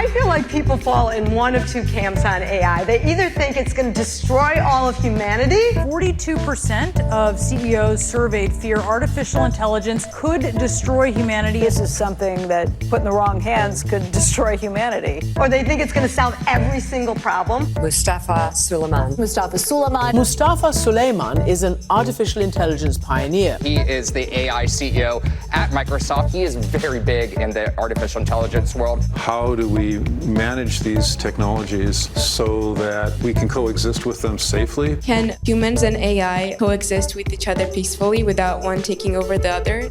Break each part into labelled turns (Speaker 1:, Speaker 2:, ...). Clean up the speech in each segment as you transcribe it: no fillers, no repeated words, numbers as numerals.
Speaker 1: I feel like people fall in one of two camps on AI. They either think it's going to destroy all of humanity.
Speaker 2: 42% of CEOs surveyed fear artificial intelligence could destroy humanity.
Speaker 3: This is something that, put in the wrong hands, could destroy humanity.
Speaker 1: Or they think it's going to solve every single problem.
Speaker 4: Mustafa Suleyman.
Speaker 5: Mustafa Suleyman.
Speaker 6: Mustafa Suleyman is an artificial intelligence pioneer.
Speaker 7: He is the AI CEO at Microsoft. He is very big in the artificial intelligence world.
Speaker 8: How do we manage these technologies so that we can coexist with them safely?
Speaker 9: Can humans and AI coexist with each other peacefully without one taking over the other?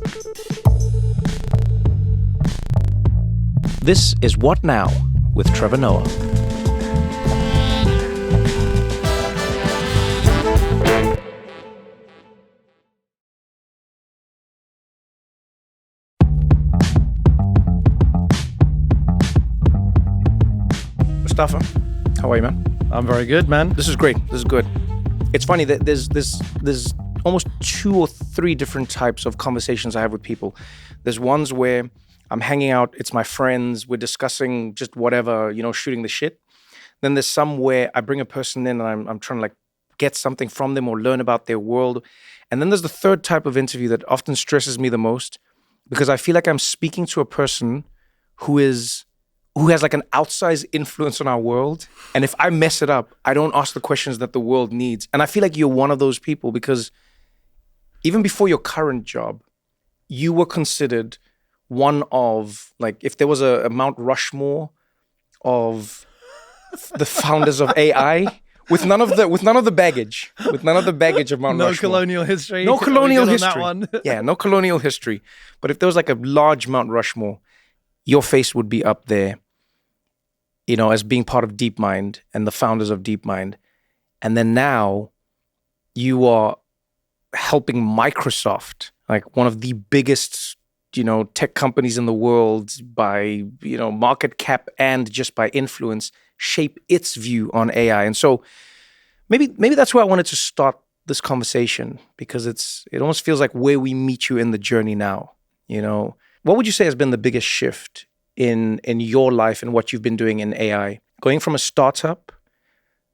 Speaker 10: This is What Now with Trevor Noah. Mustafa, how are you, man?
Speaker 11: I'm very good, man.
Speaker 10: This is great. This is good. It's funny that there's almost 2 or 3 different types of conversations I have with people. There's ones where I'm hanging out, it's my friends, we're discussing just whatever, shooting the shit. Then there's some where I bring a person in and I'm trying to get something from them or learn about their world. And then there's the third type of interview that often stresses me the most because I feel like I'm speaking to a person who has an outsized influence on our world. And if I mess it up, I don't ask the questions that the world needs. And I feel like you're one of those people because even before your current job, you were considered one of, if there was a Mount Rushmore of the founders of AI, with none of the baggage of Mount Rushmore.
Speaker 11: No colonial history.
Speaker 10: No colonial history.
Speaker 11: On that one.
Speaker 10: Yeah, no colonial history. But if there was a large Mount Rushmore, your face would be up there, as being part of DeepMind and the founders of DeepMind. And then now you are helping Microsoft, one of the biggest, tech companies in the world by, market cap and just by influence, shape its view on AI. And so maybe that's where I wanted to start this conversation because it almost feels like where we meet you in the journey now, What would you say has been the biggest shift in your life and what you've been doing in AI? Going from a startup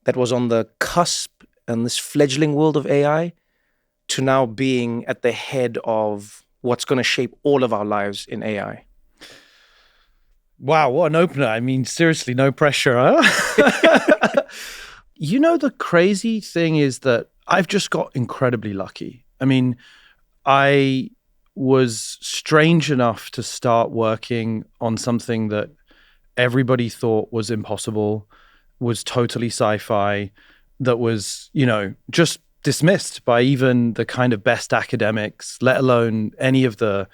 Speaker 10: that was on the cusp and this fledgling world of AI to now being at the head of what's going to shape all of our lives in AI.
Speaker 11: Wow, what an opener. I mean, seriously, no pressure, huh? The crazy thing is that I've just got incredibly lucky. I mean, I was strange enough to start working on something that everybody thought was impossible, was totally sci-fi, that was, just dismissed by even the kind of best academics, let alone any of the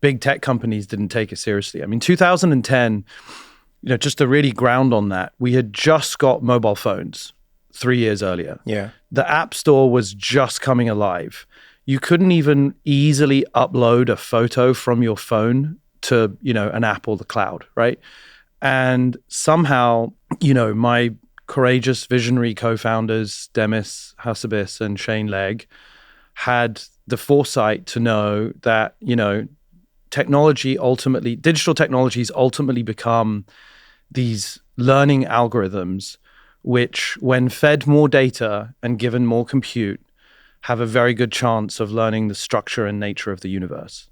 Speaker 11: big tech companies didn't take it seriously. I mean, 2010, just to really ground on that, we had just got mobile phones 3 years earlier.
Speaker 10: Yeah.
Speaker 11: The App Store was just coming alive. You couldn't even easily upload a photo from your phone to, an app or the cloud, right? And somehow, my courageous visionary co-founders, Demis Hassabis and Shane Legg, had the foresight to know that, digital technologies ultimately become these learning algorithms, which when fed more data and given more compute, have a very good chance of learning the structure and nature of the universe.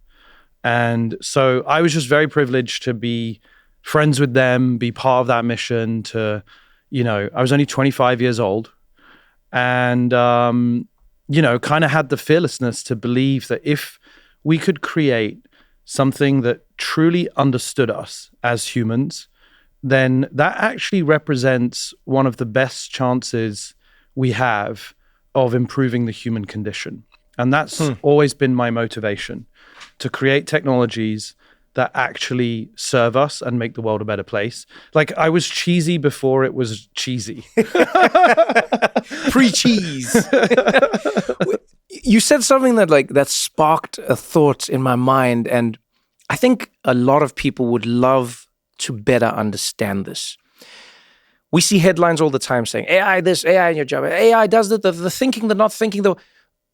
Speaker 11: And so I was just very privileged to be friends with them, be part of that mission to, I was only 25 years old and, kind of had the fearlessness to believe that if we could create something that truly understood us as humans, then that actually represents one of the best chances we have of improving the human condition. And that's always been my motivation, to create technologies that actually serve us and make the world a better place. I was cheesy before it was cheesy.
Speaker 10: Pre-cheese. You said something that sparked a thought in my mind, and I think a lot of people would love to better understand this. We see headlines all the time saying, AI this, AI in your job, AI does the thinking, the not thinking, though.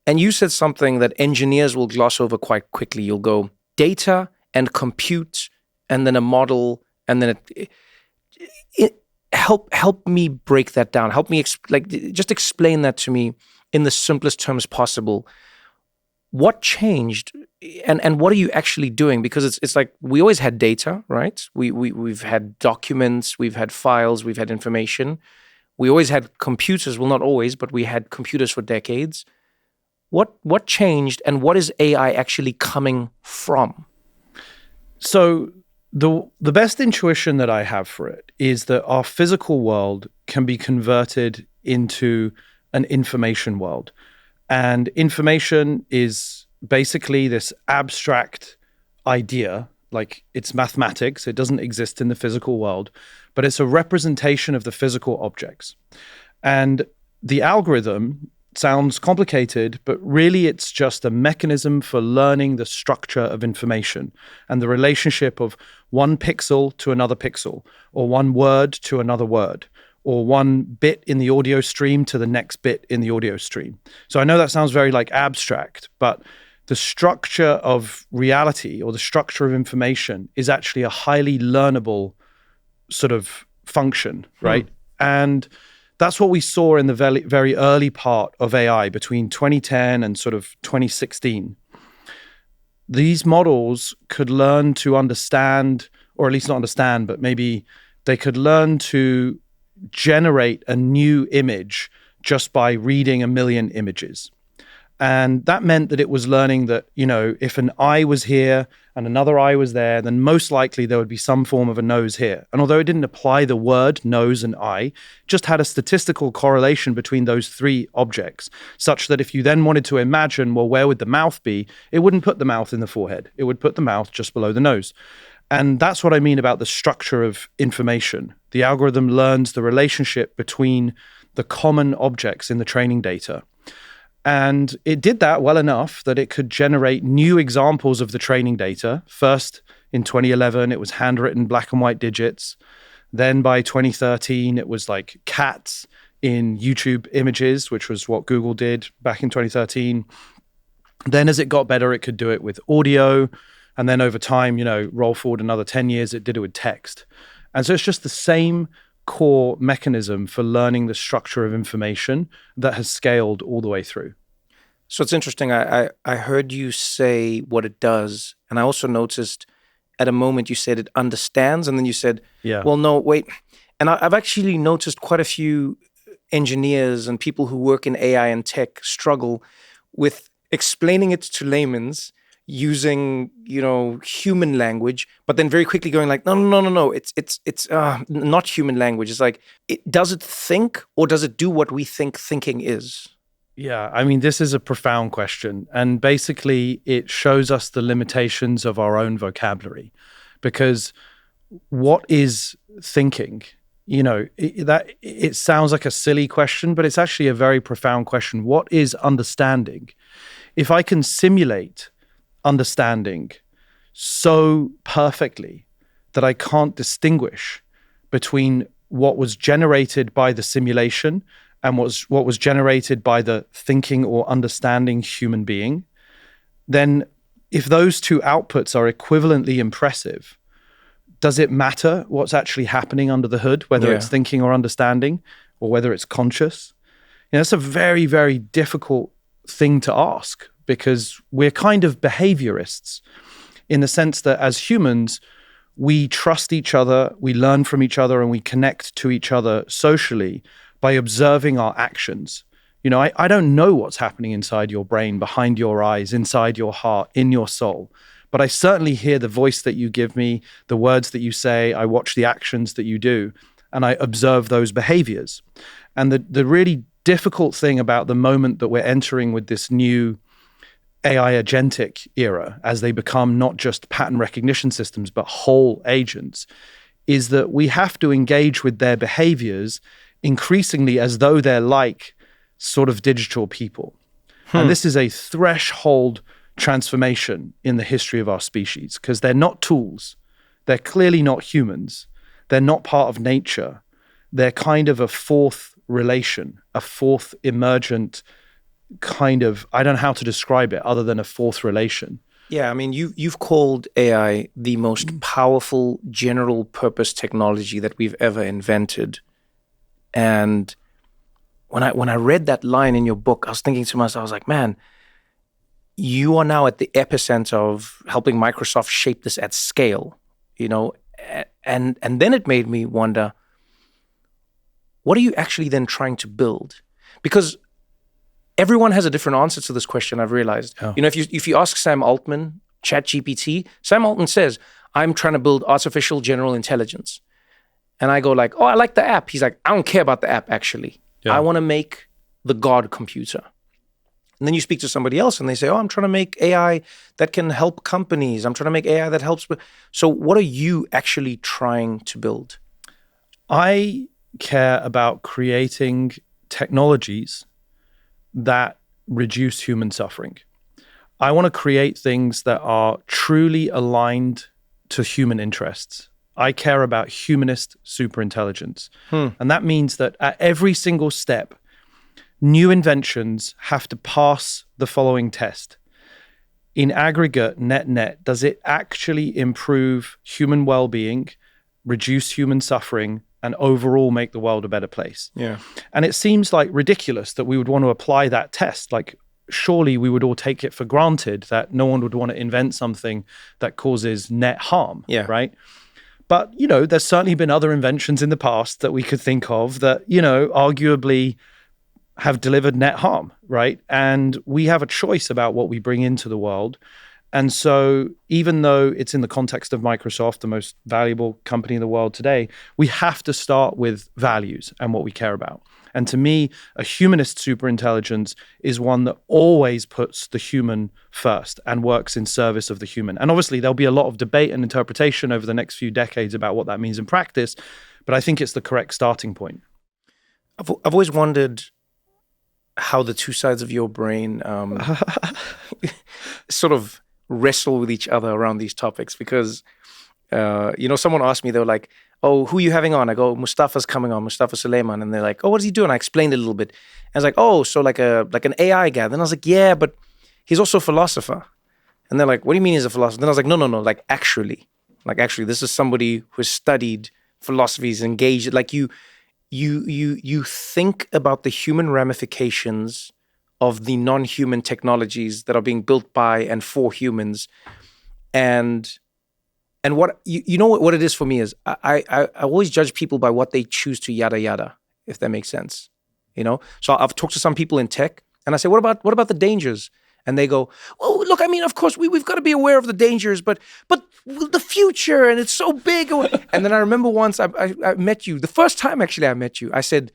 Speaker 10: And you said something that engineers will gloss over quite quickly. You'll go data and compute, and then a model, and then help me break that down. Help me just explain that to me in the simplest terms possible. What changed, and what are you actually doing? Because it's like we always had data, right? We've had documents, we've had files, we've had information. We always had computers. Well, not always, but we had computers for decades. What changed, and what is AI actually coming from?
Speaker 11: So the best intuition that I have for it is that our physical world can be converted into an information world. And information is basically this abstract idea, like it's mathematics. It doesn't exist in the physical world, but it's a representation of the physical objects. And the algorithm sounds complicated, but really it's just a mechanism for learning the structure of information and the relationship of one pixel to another pixel, or one word to another word, or one bit in the audio stream to the next bit in the audio stream. So I know that sounds very like abstract, but the structure of reality or the structure of information is actually a highly learnable sort of function, right? And that's what we saw in the very, very early part of AI between 2010 and sort of 2016. These models could learn to understand, or at least not understand, but maybe they could learn to generate a new image just by reading a million images. And that meant that it was learning that, if an eye was here and another eye was there, then most likely there would be some form of a nose here. And although it didn't apply the word nose and eye, just had a statistical correlation between those three objects, such that if you then wanted to imagine, well, where would the mouth be? It wouldn't put the mouth in the forehead. It would put the mouth just below the nose. And that's what I mean about the structure of information. The algorithm learns the relationship between the common objects in the training data. And it did that well enough that it could generate new examples of the training data. First, in 2011, it was handwritten black and white digits. Then by 2013, it was like cats in YouTube images, which was what Google did back in 2013. Then as it got better, it could do it with audio. And then over time, roll forward another 10 years, it did it with text. And so it's just the same core mechanism for learning the structure of information that has scaled all the way through.
Speaker 10: So it's interesting. I heard you say what it does, and I also noticed at a moment you said it understands, and then you said, well, no, wait. And I've actually noticed quite a few engineers and people who work in AI and tech struggle with explaining it to laymen's using, human language, but then very quickly going like, no, it's not human language. It's like, does it think, or does it do what we think thinking is?
Speaker 11: Yeah, I mean, this is a profound question. And basically, it shows us the limitations of our own vocabulary. Because what is thinking? It sounds like a silly question, but it's actually a very profound question. What is understanding? If I can simulate understanding so perfectly that I can't distinguish between what was generated by the simulation and what was generated by the thinking or understanding human being, then if those two outputs are equivalently impressive, does it matter what's actually happening under the hood, whether it's thinking or understanding, or whether it's conscious? That's a very, very difficult thing to ask, because we're kind of behaviorists in the sense that as humans, we trust each other, we learn from each other, and we connect to each other socially by observing our actions. I don't know what's happening inside your brain, behind your eyes, inside your heart, in your soul, but I certainly hear the voice that you give me, the words that you say, I watch the actions that you do, and I observe those behaviors. And the really difficult thing about the moment that we're entering with this new AI agentic era, as they become not just pattern recognition systems, but whole agents, is that we have to engage with their behaviors increasingly as though they're like sort of digital people. And this is a threshold transformation in the history of our species, because they're not tools. They're clearly not humans. They're not part of nature. They're kind of a fourth relation, a fourth emergent kind of, I don't know how to describe it other than a fourth relation.
Speaker 10: Yeah, I mean, you've called AI the most powerful general purpose technology that we've ever invented. And when I read that line in your book, I was thinking to myself, I was like, man, you are now at the epicenter of helping Microsoft shape this at scale, you know? And then it made me wonder, what are you actually then trying to build? Because everyone has a different answer to this question, I've realized. Oh. You know, if you ask Sam Altman, ChatGPT, Sam Altman says, I'm trying to build artificial general intelligence. And I go like, oh, I like the app. He's like, I don't care about the app, actually. Yeah. I want to make the God computer. And then you speak to somebody else and they say, oh, I'm trying to make AI that can help companies. I'm trying to make AI that helps. So what are you actually trying to build?
Speaker 11: I care about creating technologies that reduce human suffering. I want to create things that are truly aligned to human interests. I care about humanist superintelligence. And that means that at every single step, new inventions have to pass the following test. In aggregate, net, does it actually improve human well-being, reduce human suffering, and overall make the world a better place?
Speaker 10: Yeah.
Speaker 11: And it seems like ridiculous that we would want to apply that test. Like, surely we would all take it for granted that no one would want to invent something that causes net harm, right? But, you know, there's certainly been other inventions in the past that we could think of that, you know, arguably have delivered net harm, right? And we have a choice about what we bring into the world. And so even though it's in the context of Microsoft, the most valuable company in the world today, we have to start with values and what we care about. And to me, a humanist superintelligence is one that always puts the human first and works in service of the human. And obviously, there'll be a lot of debate and interpretation over the next few decades about what that means in practice, but I think it's the correct starting point.
Speaker 10: I've always wondered how the two sides of your brain sort of wrestle with each other around these topics, because you know, someone asked me, they were like, oh, who are you having on? I go, Mustafa's coming on, Mustafa Suleyman. And they're like, oh, what does he do? And I explained it a little bit. And I was like, oh, so like an AI guy. Then I was like, yeah, but he's also a philosopher. And they're like, what do you mean he's a philosopher? Then I was like, no, like actually, this is somebody who has studied philosophy, is engaged. Like you think about the human ramifications of the non-human technologies that are being built by and for humans. And what you know what it is for me is I always judge people by what they choose to yada yada, if that makes sense. You know? So I've talked to some people in tech and I say, what about the dangers? And they go, well, look, I mean, of course we've got to be aware of the dangers, but the future, and it's so big. And then I remember once I met you, the first time actually I met you, I said,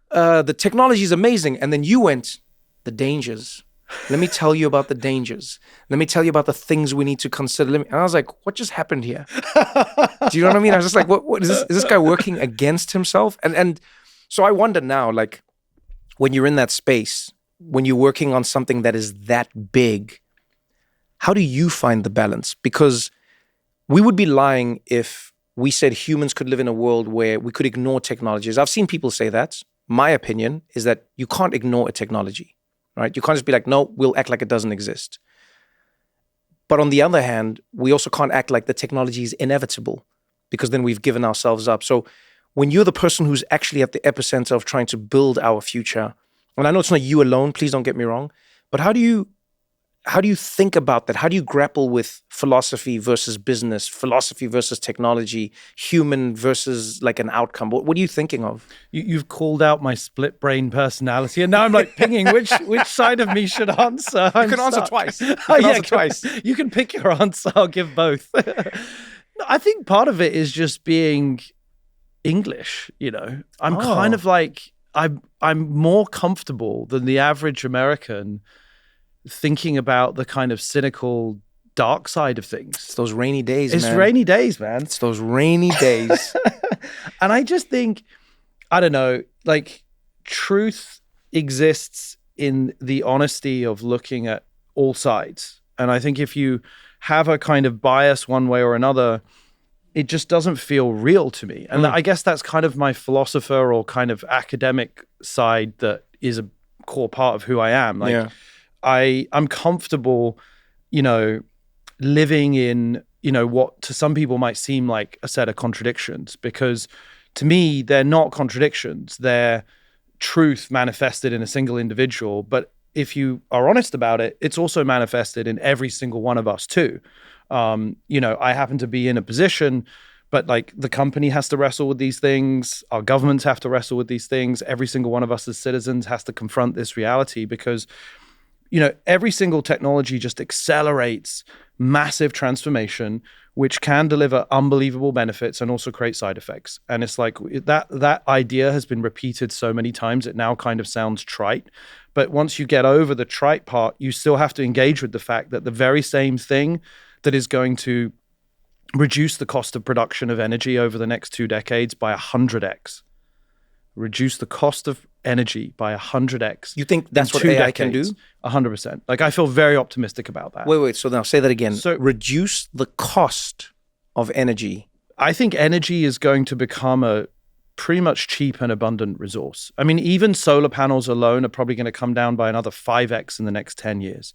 Speaker 10: the technology is amazing. And then you went, the dangers. Let me tell you about the dangers. Let me tell you about the things we need to consider. And I was like, what just happened here? Do you know what I mean? I was just like, what is this? Is this guy working against himself? And so I wonder now, like, when you're in that space, when you're working on something that is that big, how do you find the balance? Because we would be lying if we said humans could live in a world where we could ignore technologies. I've seen people say that. My opinion is that you can't ignore a technology. Right? You can't just be like, no, we'll act like it doesn't exist. But on the other hand, we also can't act like the technology is inevitable, because then we've given ourselves up. So when you're the person who's actually at the epicenter of trying to build our future, and I know it's not you alone, please don't get me wrong, but how do you think about that? How do you grapple with philosophy versus business, philosophy versus technology, human versus like an outcome? What are you thinking of?
Speaker 11: You've called out my split brain personality, and now I'm like pinging which side of me should answer.
Speaker 10: You can answer twice.
Speaker 11: You can pick your answer. I'll give both. I think part of it is just being English. You know, I'm kind of like I'm more comfortable than the average American thinking about the kind of cynical, dark side of things.
Speaker 10: It's those rainy days, man.
Speaker 11: It's rainy days, man.
Speaker 10: It's those rainy days.
Speaker 11: And I just think, I don't know, like, truth exists in the honesty of looking at all sides. And I think if you have a kind of bias one way or another, it just doesn't feel real to me. And I guess that's kind of my philosopher or kind of academic side that is a core part of who I am. Like, I'm comfortable, living in, what to some people might seem like a set of contradictions, because to me, they're not contradictions. They're truth manifested in a single individual. But if you are honest about it, it's also manifested in every single one of us too. I happen to be in a position, but like the company has to wrestle with these things. Our governments have to wrestle with these things. Every single one of us as citizens has to confront this reality because, every single technology just accelerates massive transformation, which can deliver unbelievable benefits and also create side effects. And it's like that idea has been repeated so many times, it now kind of sounds trite. But once you get over the trite part, you still have to engage with the fact that the very same thing that is going to reduce the cost of production of energy over the next 2 decades by 100x. Reduce the cost of energy by 100x.
Speaker 10: You think that's what AI can do?
Speaker 11: 100%. Like, I feel very optimistic about that.
Speaker 10: Wait. So now say that again.
Speaker 11: So
Speaker 10: reduce the cost of energy.
Speaker 11: I think energy is going to become a pretty much cheap and abundant resource. I mean, even solar panels alone are probably going to come down by another 5x in the next 10 years.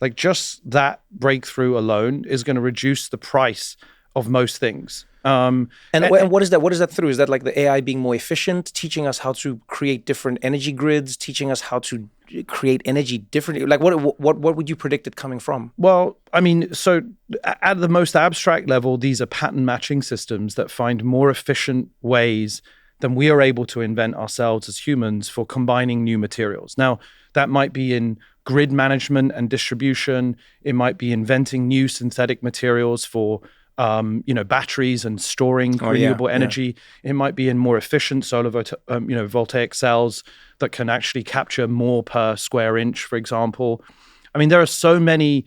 Speaker 11: Like, just that breakthrough alone is going to reduce the price of most things.
Speaker 10: And what is that? What is that through? Is that like the AI being more efficient, teaching us how to create different energy grids, teaching us how to create energy differently? Like, what would you predict it coming from?
Speaker 11: Well, I mean, so at the most abstract level, these are pattern matching systems that find more efficient ways than we are able to invent ourselves as humans for combining new materials. Now, that might be in grid management and distribution. It might be inventing new synthetic materials for batteries and storing renewable energy. Yeah. It might be in more efficient solar voltaic cells that can actually capture more per square inch, for example. I mean, there are so many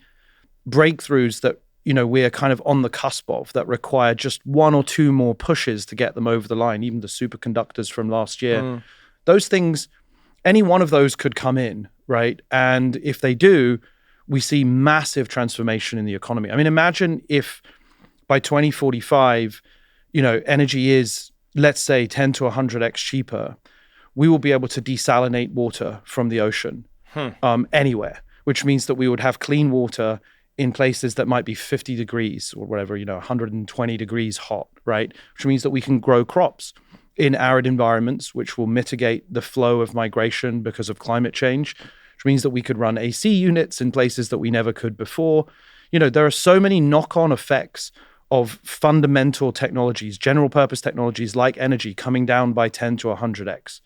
Speaker 11: breakthroughs that, we're kind of on the cusp of that require just 1 or 2 more pushes to get them over the line, even the superconductors from last year. Those things, any one of those could come in, right? And if they do, we see massive transformation in the economy. I mean, imagine if by 2045, energy is, let's say, 10 to 100x cheaper, we will be able to desalinate water from the ocean anywhere, which means that we would have clean water in places that might be 50 degrees or whatever, 120 degrees hot, right? Which means that we can grow crops in arid environments, which will mitigate the flow of migration because of climate change, which means that we could run AC units in places that we never could before. There are so many knock-on effects of fundamental technologies, general purpose technologies like energy coming down by 10 to 100x.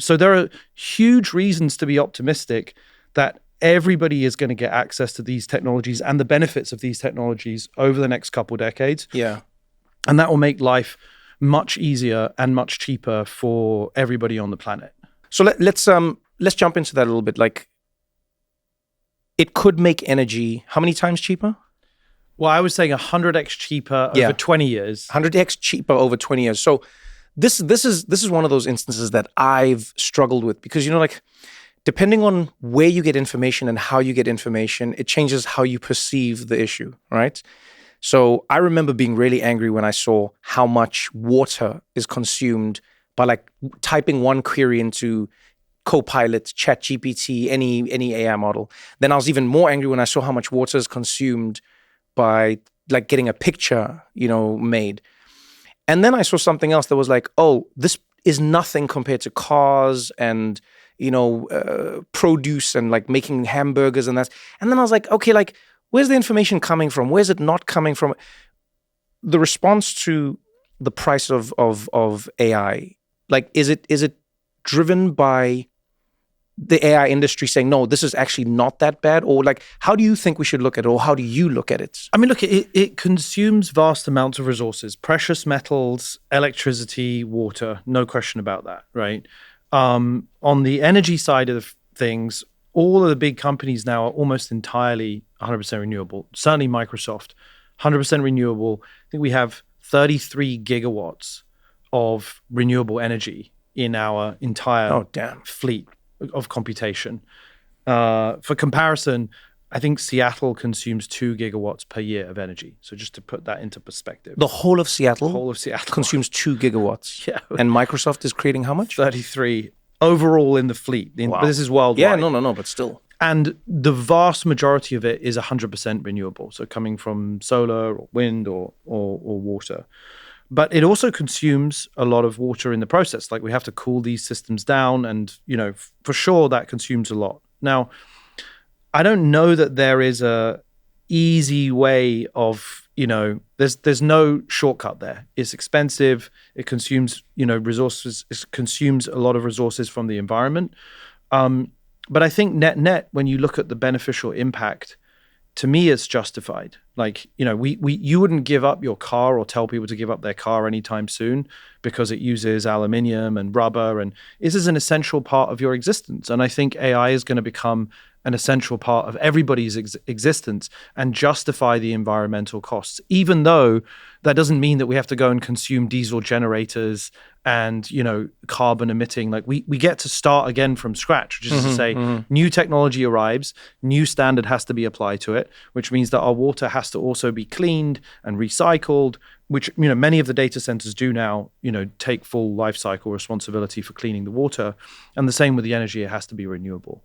Speaker 11: So there are huge reasons to be optimistic that everybody is going to get access to these technologies and the benefits of these technologies over the next couple decades.
Speaker 10: Yeah.
Speaker 11: And that will make life much easier and much cheaper for everybody on the planet.
Speaker 10: So let's jump into that a little bit. Like, it could make energy how many times cheaper?
Speaker 11: Well, I was saying 100x cheaper over 20 years.
Speaker 10: 100x cheaper over 20 years. So this is one of those instances that I've struggled with because, depending on where you get information and how you get information, it changes how you perceive the issue, right? So I remember being really angry when I saw how much water is consumed by like typing one query into Copilot, ChatGPT, any AI model. Then I was even more angry when I saw how much water is consumed by like getting a picture, made. And then I saw something else that was like, oh, this is nothing compared to cars and, produce and like making hamburgers and that. And then I was like, okay, like, where's the information coming from? Where's it not coming from? The response to the price of AI, like, is it driven by the AI industry saying, no, this is actually not that bad? Or like, how do you think we should look at it? Or how do you look at it?
Speaker 11: I mean, look, it consumes vast amounts of resources, precious metals, electricity, water, no question about that, right? On the energy side of things, all of the big companies now are almost entirely 100% renewable. Certainly Microsoft, 100% renewable. I think we have 33 gigawatts of renewable energy in our entire fleet of computation. For comparison, I think Seattle consumes 2 gigawatts per year of energy. So just to put that into perspective.
Speaker 10: The whole of Seattle?
Speaker 11: The whole of Seattle.
Speaker 10: Consumes 2 gigawatts.
Speaker 11: Yeah.
Speaker 10: And Microsoft is creating how much?
Speaker 11: 33 overall in the fleet.
Speaker 10: Wow.
Speaker 11: But this is worldwide.
Speaker 10: Yeah, no, but still.
Speaker 11: And the vast majority of it is 100% renewable, so coming from solar or wind or water. But it also consumes a lot of water in the process. Like we have to cool these systems down, and for sure that consumes a lot. Now, I don't know that there is a easy way of, there's no shortcut there. It's expensive. It consumes, resources. It consumes a lot of resources from the environment. But I think net, when you look at the beneficial impact, to me, it's justified. Like, you wouldn't give up your car or tell people to give up their car anytime soon because it uses aluminium and rubber, and this is an essential part of your existence. And I think AI is going to become an essential part of everybody's existence and justify the environmental costs, even though that doesn't mean that we have to go and consume diesel generators and, carbon emitting. Like we get to start again from scratch, which is to say new technology arrives, new standard has to be applied to it, which means that our water has to also be cleaned and recycled, which, many of the data centers do now, take full life cycle responsibility for cleaning the water. And the same with the energy, it has to be renewable.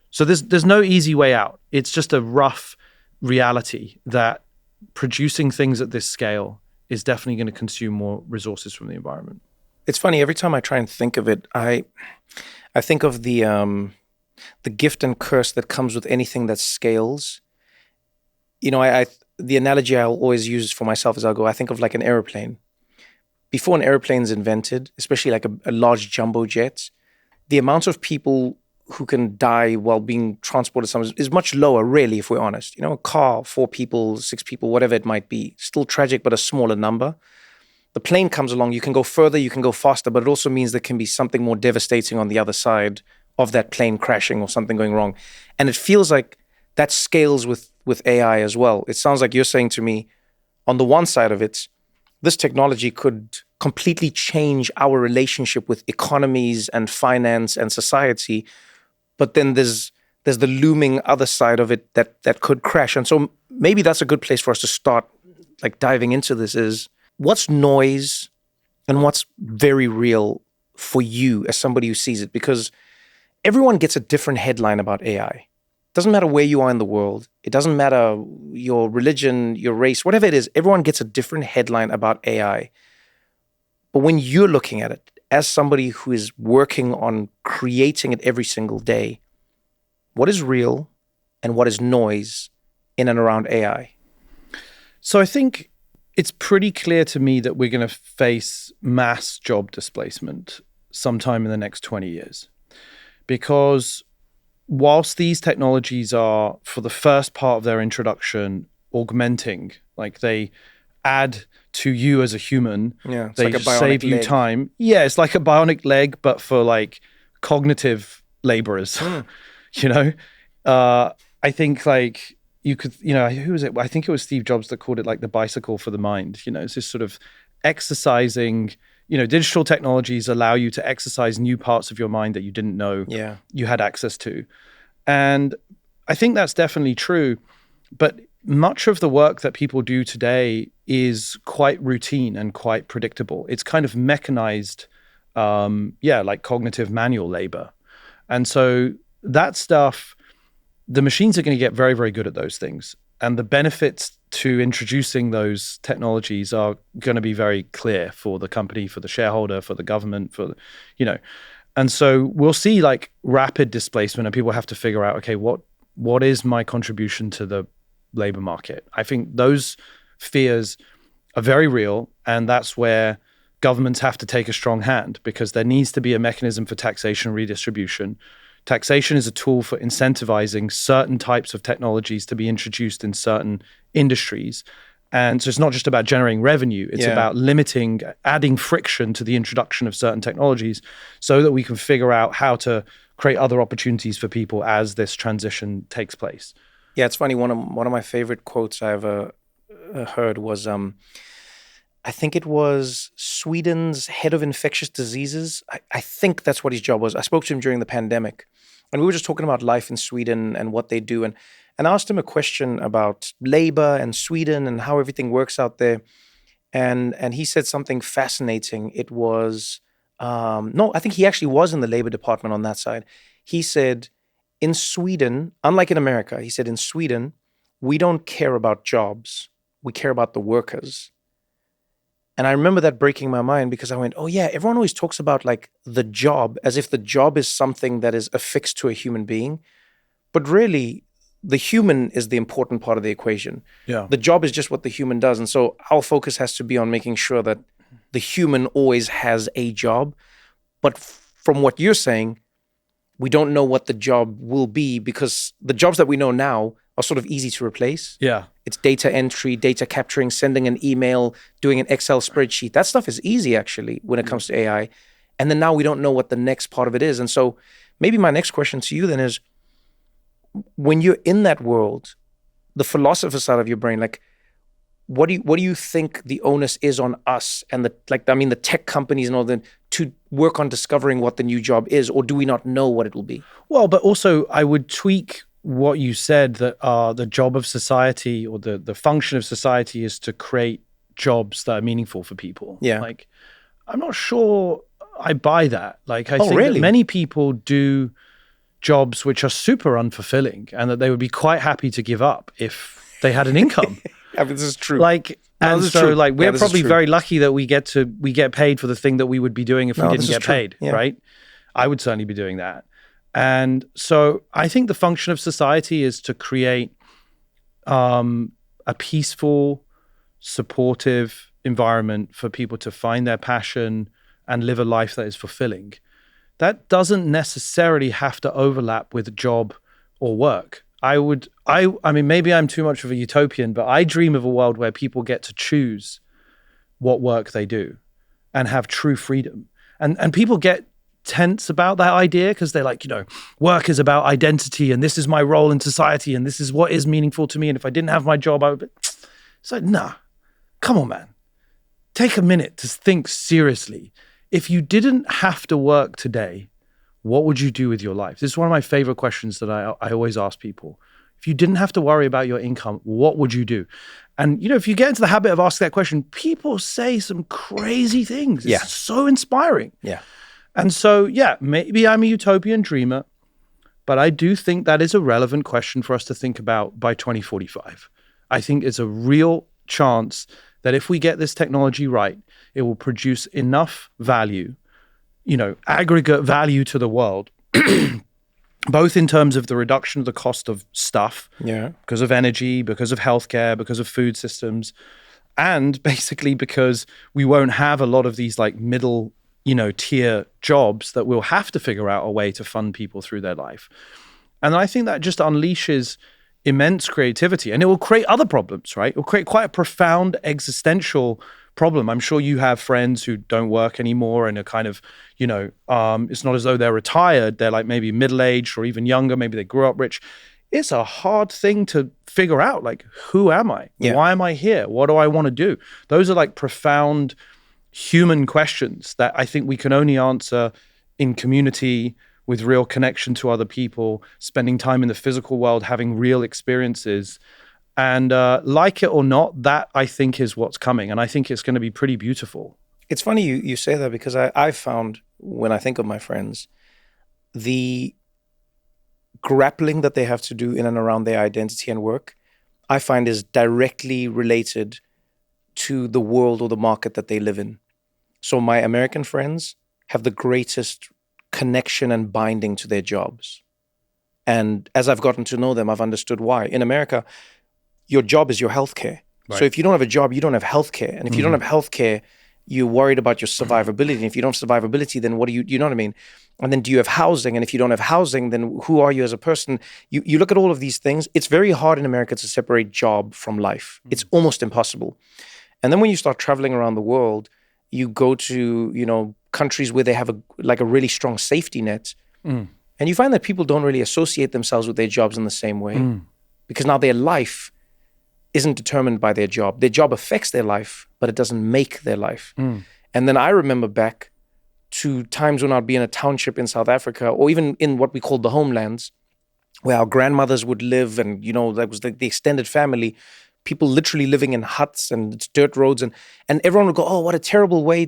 Speaker 11: So there's no easy way out. It's just a rough reality that producing things at this scale is definitely going to consume more resources from the environment.
Speaker 10: It's funny, every time I try and think of it, I think of the gift and curse that comes with anything that scales. The analogy I'll always use for myself is I think of like an airplane. Before an airplane's invented, especially like a large jumbo jet, the amount of people who can die while being transported somewhere is much lower, really, if we're honest. A car, 4 people, 6 people, whatever it might be, still tragic, but a smaller number. The plane comes along, you can go further, you can go faster, but it also means there can be something more devastating on the other side of that plane crashing or something going wrong. And it feels like that scales with AI as well. It sounds like you're saying to me, on the one side of it, this technology could completely change our relationship with economies and finance and society. But then there's the looming other side of it that could crash. And so maybe that's a good place for us to start like diving into this is what's noise and what's very real for you as somebody who sees it? Because everyone gets a different headline about AI. It doesn't matter where you are in the world. It doesn't matter your religion, your race, whatever it is. Everyone gets a different headline about AI. But when you're looking at it, as somebody who is working on creating it every single day, what is real and what is noise in and around AI?
Speaker 11: So I think it's pretty clear to me that we're going to face mass job displacement sometime in the next 20 years. Because whilst these technologies are, for the first part of their introduction, augmenting, like they add to you as a human.
Speaker 10: Yeah, it's
Speaker 11: they
Speaker 10: like a bionic
Speaker 11: save you
Speaker 10: leg.
Speaker 11: time. Yeah, it's like a bionic leg, but for like cognitive laborers. I think like you could, who was it? I think it was Steve Jobs that called it like the bicycle for the mind. It's this sort of exercising. Digital technologies allow you to exercise new parts of your mind that you didn't know you had access to. And I think that's definitely true. But much of the work that people do today is quite routine and quite predictable. It's kind of mechanized, like cognitive manual labor. And so that stuff, the machines are going to get very, very good at those things. And the benefits to introducing those technologies are going to be very clear for the company, for the shareholder, for the government, and so we'll see like rapid displacement and people have to figure out, okay, what is my contribution to the labor market? I think those fears are very real. And that's where governments have to take a strong hand, because there needs to be a mechanism for taxation redistribution. Taxation is a tool for incentivizing certain types of technologies to be introduced in certain industries. And so it's not just about generating revenue, it's about limiting, adding friction to the introduction of certain technologies so that we can figure out how to create other opportunities for people as this transition takes place.
Speaker 10: Yeah, it's funny. One of my favorite quotes I ever heard was, I think it was Sweden's head of infectious diseases. I think that's what his job was. I spoke to him during the pandemic, and we were just talking about life in Sweden and what they do. And I asked him a question about labor and Sweden and how everything works out there. And he said something fascinating. It was, I think he actually was in the labor department on that side. He said, in Sweden, unlike in America, he said in Sweden, we don't care about jobs. We care about the workers. And I remember that breaking my mind because I went, oh yeah, everyone always talks about like the job as if the job is something that is affixed to a human being. But really, the human is the important part of the equation.
Speaker 11: Yeah.
Speaker 10: The job is just what the human does. And so our focus has to be on making sure that the human always has a job. But from what you're saying, we don't know what the job will be because the jobs that we know now are sort of easy to replace.
Speaker 11: Yeah.
Speaker 10: It's data entry, data capturing, sending an email, doing an Excel spreadsheet. That stuff is easy, actually, when it comes to AI. And then now we don't know what the next part of it is. And so maybe my next question to you then is, when you're in that world, the philosopher side of your brain, like, what do you think the onus is on us and the tech companies and all that to work on discovering what the new job is, or do we not know what it will be?
Speaker 11: Well, but also I would tweak what you said, that the job of society or the function of society is to create jobs that are meaningful for people.
Speaker 10: Yeah.
Speaker 11: Like, I'm not sure I buy that. Like, I think
Speaker 10: really?
Speaker 11: that many people do jobs which are super unfulfilling and that they would be quite happy to give up if they had an income.
Speaker 10: I mean, this is true.
Speaker 11: Like,
Speaker 10: No,
Speaker 11: and
Speaker 10: this is
Speaker 11: so
Speaker 10: true.
Speaker 11: like we're
Speaker 10: This is
Speaker 11: probably
Speaker 10: true.
Speaker 11: very lucky that we get paid for the thing that we would be doing if we
Speaker 10: No,
Speaker 11: didn't
Speaker 10: this is
Speaker 11: get
Speaker 10: true.
Speaker 11: paid,
Speaker 10: Yeah.
Speaker 11: right? I would certainly be doing that. And so I think the function of society is to create a peaceful, supportive environment for people to find their passion and live a life that is fulfilling. That doesn't necessarily have to overlap with job or work. I mean, maybe I'm too much of a utopian, but I dream of a world where people get to choose what work they do and have true freedom. And people get tense about that idea because they're like, work is about identity and this is my role in society and this is what is meaningful to me. And if I didn't have my job, I would be... It's like, nah, come on, man. Take a minute to think seriously. If you didn't have to work today, what would you do with your life? This is one of my favorite questions that I always ask people. If you didn't have to worry about your income, what would you do? And, if you get into the habit of asking that question, people say some crazy things.
Speaker 10: Yeah.
Speaker 11: It's so inspiring.
Speaker 10: Yeah.
Speaker 11: And so, yeah, maybe I'm a utopian dreamer, but I do think that is a relevant question for us to think about by 2045. I think it's a real chance that if we get this technology right, it will produce enough value, aggregate value to the world, both in terms of the reduction of the cost of stuff, because of energy, because of healthcare, because of food systems, and basically because we won't have a lot of these like middle, tier jobs that we'll have to figure out a way to fund people through their life. And I think that just unleashes immense creativity, and it will create other problems, right? It will create quite a profound existential problem. I'm sure you have friends who don't work anymore and are kind of, it's not as though they're retired. They're like maybe middle-aged or even younger. Maybe they grew up rich. It's a hard thing to figure out. Like, who am I?
Speaker 10: Yeah.
Speaker 11: Why am I here? What do I want to do? Those are like profound human questions that I think we can only answer in community, with real connection to other people, spending time in the physical world, having real experiences. And like it or not, that I think is what's coming. And I think it's going to be pretty beautiful.
Speaker 10: It's funny you say that because I've found, when I think of my friends, the grappling that they have to do in and around their identity and work, I find is directly related to the world or the market that they live in. So my American friends have the greatest connection and binding to their jobs. And as I've gotten to know them, I've understood why. In America, your job is your healthcare.
Speaker 11: Right.
Speaker 10: So if you don't have a job, you don't have healthcare. And if you don't have healthcare, you're worried about your survivability. And if you don't have survivability, then what do you know what I mean? And then do you have housing? And if you don't have housing, then who are you as a person? You look at all of these things. It's very hard in America to separate job from life. It's almost impossible. And then when you start traveling around the world, you go to, countries where they have a really strong safety net. And you find that people don't really associate themselves with their jobs in the same way. Because now their life isn't determined by their job. Their job affects their life, but it doesn't make their life. And then I remember back to times when I'd be in a township in South Africa, or even in what we called the homelands, where our grandmothers would live, and that was the extended family, people literally living in huts and it's dirt roads, and everyone would go, oh, what a terrible way.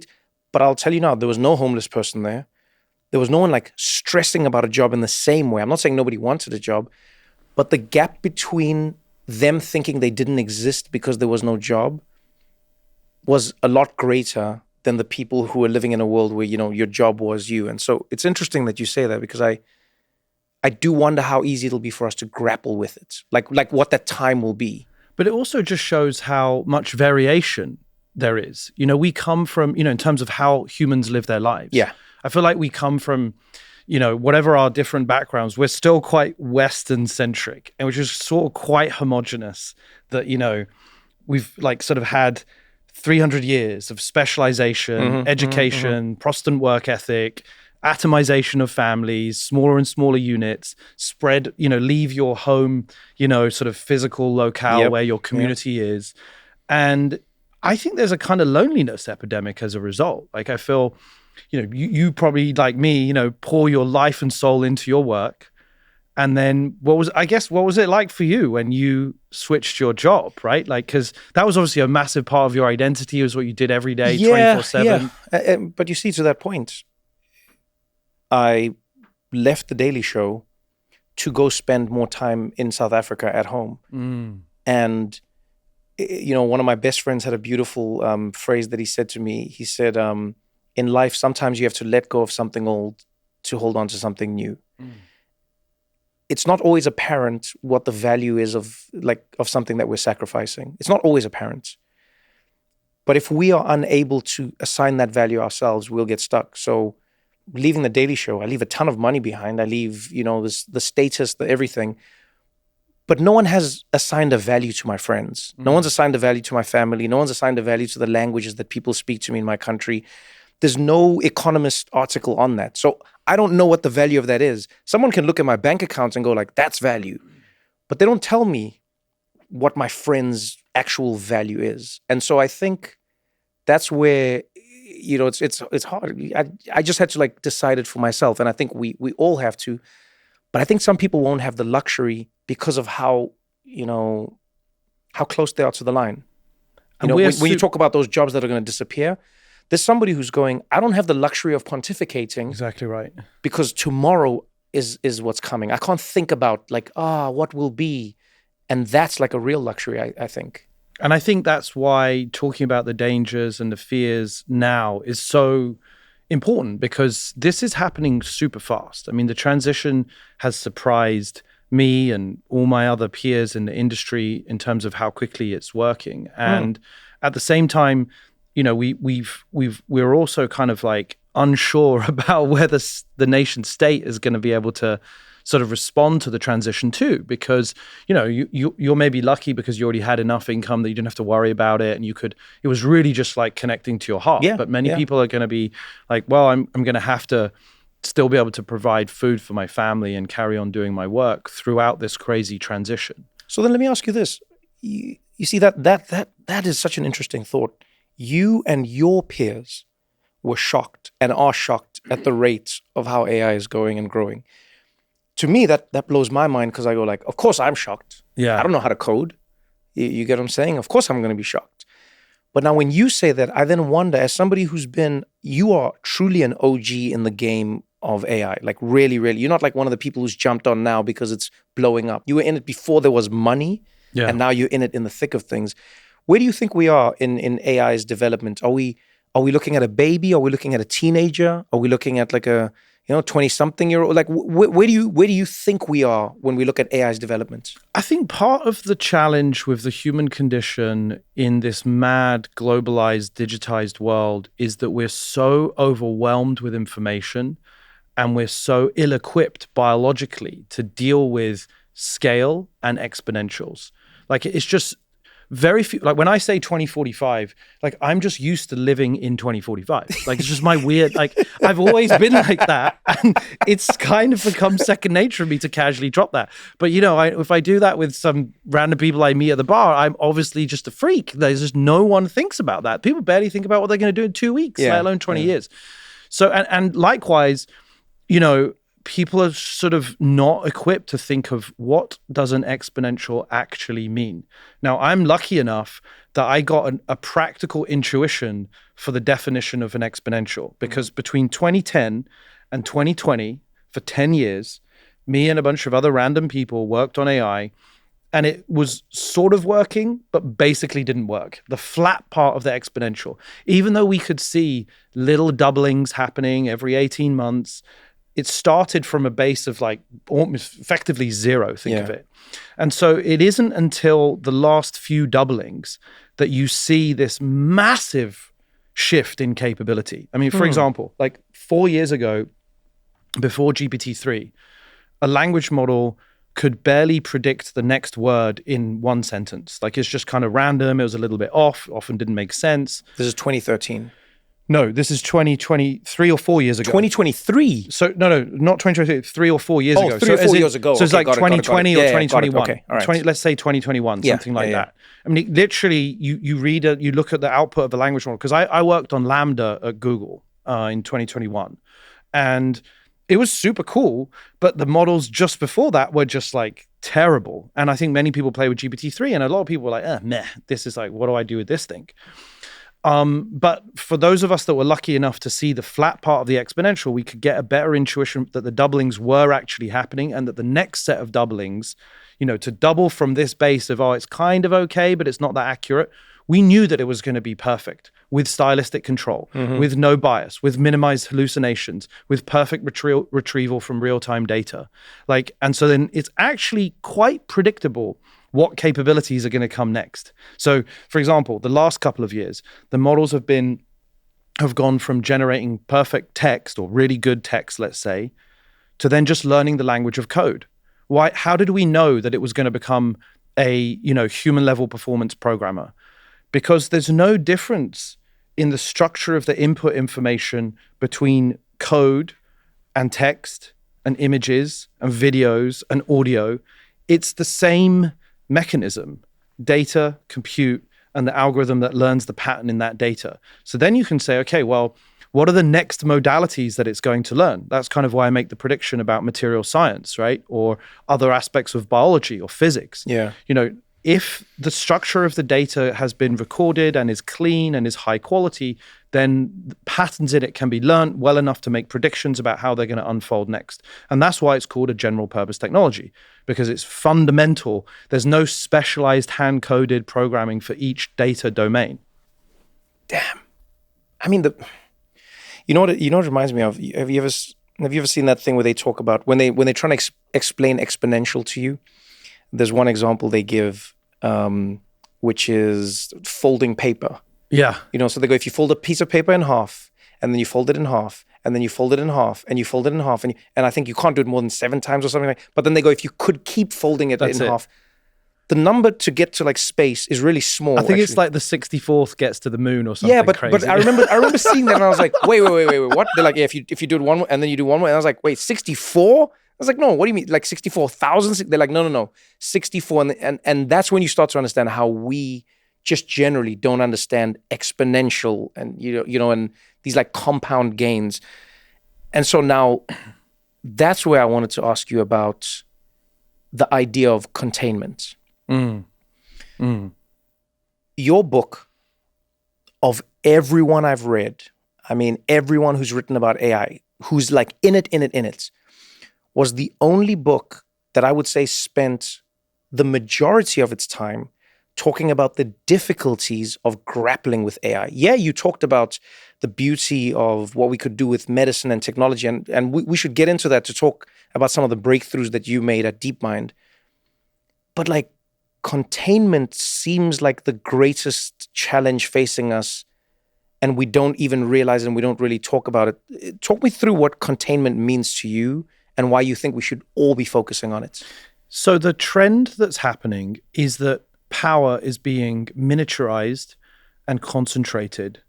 Speaker 10: But I'll tell you now, there was no homeless person there. There was no one like stressing about a job in the same way. I'm not saying nobody wanted a job, but the gap between them thinking they didn't exist because there was no job was a lot greater than the people who were living in a world where, your job was you. And so it's interesting that you say that, because I do wonder how easy it'll be for us to grapple with it, like what that time will be.
Speaker 11: But it also just shows how much variation there is. We come from, in terms of how humans live their lives.
Speaker 10: Yeah.
Speaker 11: I feel like we come from, whatever our different backgrounds, we're still quite Western centric, and which is sort of quite homogenous that, we've like sort of had 300 years of specialization, education, Protestant work ethic, atomization of families, smaller and smaller units, spread, leave your home, sort of physical locale where your community is. And I think there's a kind of loneliness epidemic as a result. Like I feel, you probably like me, pour your life and soul into your work. And then what was it like for you when you switched your job, right? Like, because that was obviously a massive part of your identity. It was what you did every day, 24/7.
Speaker 10: Yeah. But you see, to that point, I left the Daily Show to go spend more time in South Africa at home. And, one of my best friends had a beautiful phrase that he said to me. He said, in life, sometimes you have to let go of something old to hold on to something new. It's not always apparent what the value is of something that we're sacrificing. It's not always apparent. But if we are unable to assign that value ourselves, we'll get stuck. So leaving the Daily Show, I leave a ton of money behind. I leave, the status, the everything. But no one has assigned a value to my friends. No one's assigned a value to my family. No one's assigned a value to the languages that people speak to me in my country. There's no Economist article on that. So I don't know what the value of that is. Someone can look at my bank account and go like, that's value. But they don't tell me what my friend's actual value is. And so I think that's where, it's hard. I just had to decide it for myself. And I think we all have to. But I think some people won't have the luxury because of how close they are to the line. When you talk about those jobs that are going to disappear, there's somebody who's going, I don't have the luxury of pontificating.
Speaker 11: Exactly right.
Speaker 10: Because tomorrow is what's coming. I can't think about what will be. And that's like a real luxury, I think.
Speaker 11: And I think that's why talking about the dangers and the fears now is so important, because this is happening super fast. I mean, the transition has surprised me and all my other peers in the industry in terms of how quickly it's working. And at the same time, we're also kind of unsure about whether the nation state is going to be able to sort of respond to the transition too, because you're maybe lucky because you already had enough income that you didn't have to worry about it, and it was really just connecting to your heart. But many people are going to be I'm going to have to still be able to provide food for my family and carry on doing my work throughout this crazy transition.
Speaker 10: So then let me ask you this. You see that is such an interesting thought. You and your peers were shocked and are shocked at the rate of how AI is going and growing. To me, that blows my mind, because I go of course I'm shocked.
Speaker 11: Yeah.
Speaker 10: I don't know how to code. You get what I'm saying? Of course I'm going to be shocked. But now when you say that, I then wonder, as somebody you are truly an OG in the game of AI, really, really. You're not one of the people who's jumped on now because it's blowing up. You were in it before there was money, and now you're in it in the thick of things. Where do you think we are in AI's development? Are we looking at a baby? Are we looking at a teenager? Are we looking at a 20-something-year-old? Where do you think we are when we look at AI's development?
Speaker 11: I think part of the challenge with the human condition in this mad, globalized, digitized world is that we're so overwhelmed with information, and we're so ill-equipped biologically to deal with scale and exponentials. It's just very few, when I say 2045, I'm just used to living in 2045. It's just my weird, I've always been like that. And it's kind of become second nature for me to casually drop that. But, if I do that with some random people I meet at the bar, I'm obviously just a freak. There's just no one thinks about that. People barely think about what they're going to do in 2 weeks, let alone 20 years. So, and likewise, people are sort of not equipped to think of what does an exponential actually mean. Now, I'm lucky enough that I got a practical intuition for the definition of an exponential, because between 2010 And 2020, for 10 years, me and a bunch of other random people worked on AI, and it was sort of working, but basically didn't work. The flat part of the exponential, even though we could see little doublings happening every 18 months, it started from a base of like almost effectively zero, think of it. And so it isn't until the last few doublings that you see this massive shift in capability. I mean, for example, like 4 years ago, before GPT-3, a language model could barely predict the next word in one sentence. Like, it's just kind of random. It was a little bit off, often didn't make sense.
Speaker 10: This is 2013.
Speaker 11: No, this is 2023 or 4 years ago.
Speaker 10: 2023?
Speaker 11: So, no, not 2023, 3 or 4 years ago.
Speaker 10: Oh, 3 or 4 years ago.
Speaker 11: So it's like 2020 or 2021.
Speaker 10: Okay, all right.
Speaker 11: Let's say 2021, something like that. I mean, literally, you look at the output of the language model, because I worked on Lambda at Google in 2021. And it was super cool, but the models just before that were just like terrible. And I think many people play with GPT-3, and a lot of people were like, meh, this is like, what do I do with this thing? But for those of us that were lucky enough to see the flat part of the exponential, we could get a better intuition that the doublings were actually happening, and that the next set of doublings, to double from this base of, it's kind of okay, but it's not that accurate. We knew that it was going to be perfect with stylistic control, with no bias, with minimized hallucinations, with perfect retrieval from real-time data. And so then it's actually quite predictable what capabilities are going to come next. So, for example, the last couple of years, the models have gone from generating perfect text or really good text, let's say, to then just learning the language of code. Why? How did we know that it was going to become a human level performance programmer? Because there's no difference in the structure of the input information between code and text and images and videos and audio. It's the same mechanism: data, compute, and the algorithm that learns the pattern in that data. So then you can say, okay, well, what are the next modalities that it's going to learn? That's kind of why I make the prediction about material science, right? Or other aspects of biology or physics.
Speaker 10: Yeah.
Speaker 11: If the structure of the data has been recorded and is clean and is high quality, then the patterns in it can be learned well enough to make predictions about how they're going to unfold next. And that's why it's called a general purpose technology, because it's fundamental. There's no specialized hand-coded programming for each data domain.
Speaker 10: Damn. I mean, you know what it reminds me of? Have you ever seen that thing where they talk about when they're trying to explain exponential to you? There's one example they give, which is folding paper.
Speaker 11: Yeah.
Speaker 10: So they go, if you fold a piece of paper in half, and then you fold it in half, and then you fold it in half, and you fold it in half, and I think you can't do it more than 7 times or something like that. But then they go, if you could keep folding it in half, the number to get to like space is really small.
Speaker 11: I think it's like the 64th gets to the moon or something.
Speaker 10: Yeah, but
Speaker 11: crazy.
Speaker 10: I remember seeing that, and I was like, wait, what? They're like, yeah, if you do it one way, and then you do one way, and I was like, wait, 64? I was like, no, what do you mean? Like 64,000? They're like, no, 64. And that's when you start to understand how we just generally don't understand exponential and, and these like compound gains. And so now that's where I wanted to ask you about the idea of containment. Your book, of everyone I've read, I mean, everyone who's written about AI, who's like in it, was the only book that I would say spent the majority of its time talking about the difficulties of grappling with AI. Yeah, you talked about the beauty of what we could do with medicine and technology, and we should get into that to talk about some of the breakthroughs that you made at DeepMind. But like, containment seems like the greatest challenge facing us, and we don't even realize it, and we don't really talk about it. Talk me through what containment means to you and why you think we should all be focusing on it.
Speaker 11: So the trend that's happening is that power is being miniaturized and concentrated,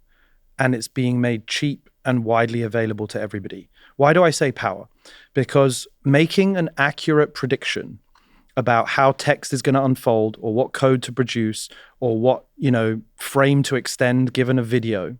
Speaker 11: and it's being made cheap and widely available to everybody. Why do I say power? Because making an accurate prediction about how text is going to unfold, or what code to produce, or what, frame to extend given a video,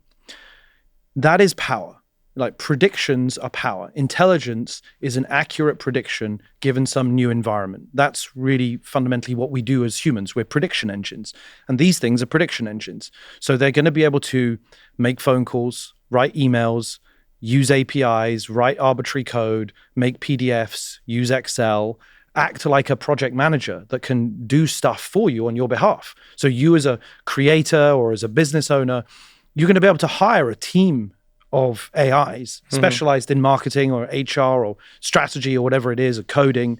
Speaker 11: that is power. Like, predictions are power. Intelligence is an accurate prediction given some new environment. That's really fundamentally what we do as humans. We're prediction engines. And these things are prediction engines. So they're going to be able to make phone calls, write emails, use APIs, write arbitrary code, make PDFs, use Excel, act like a project manager that can do stuff for you on your behalf. So you as a creator or as a business owner, you're going to be able to hire a team of AIs specialized in marketing or HR or strategy or whatever it is, or coding.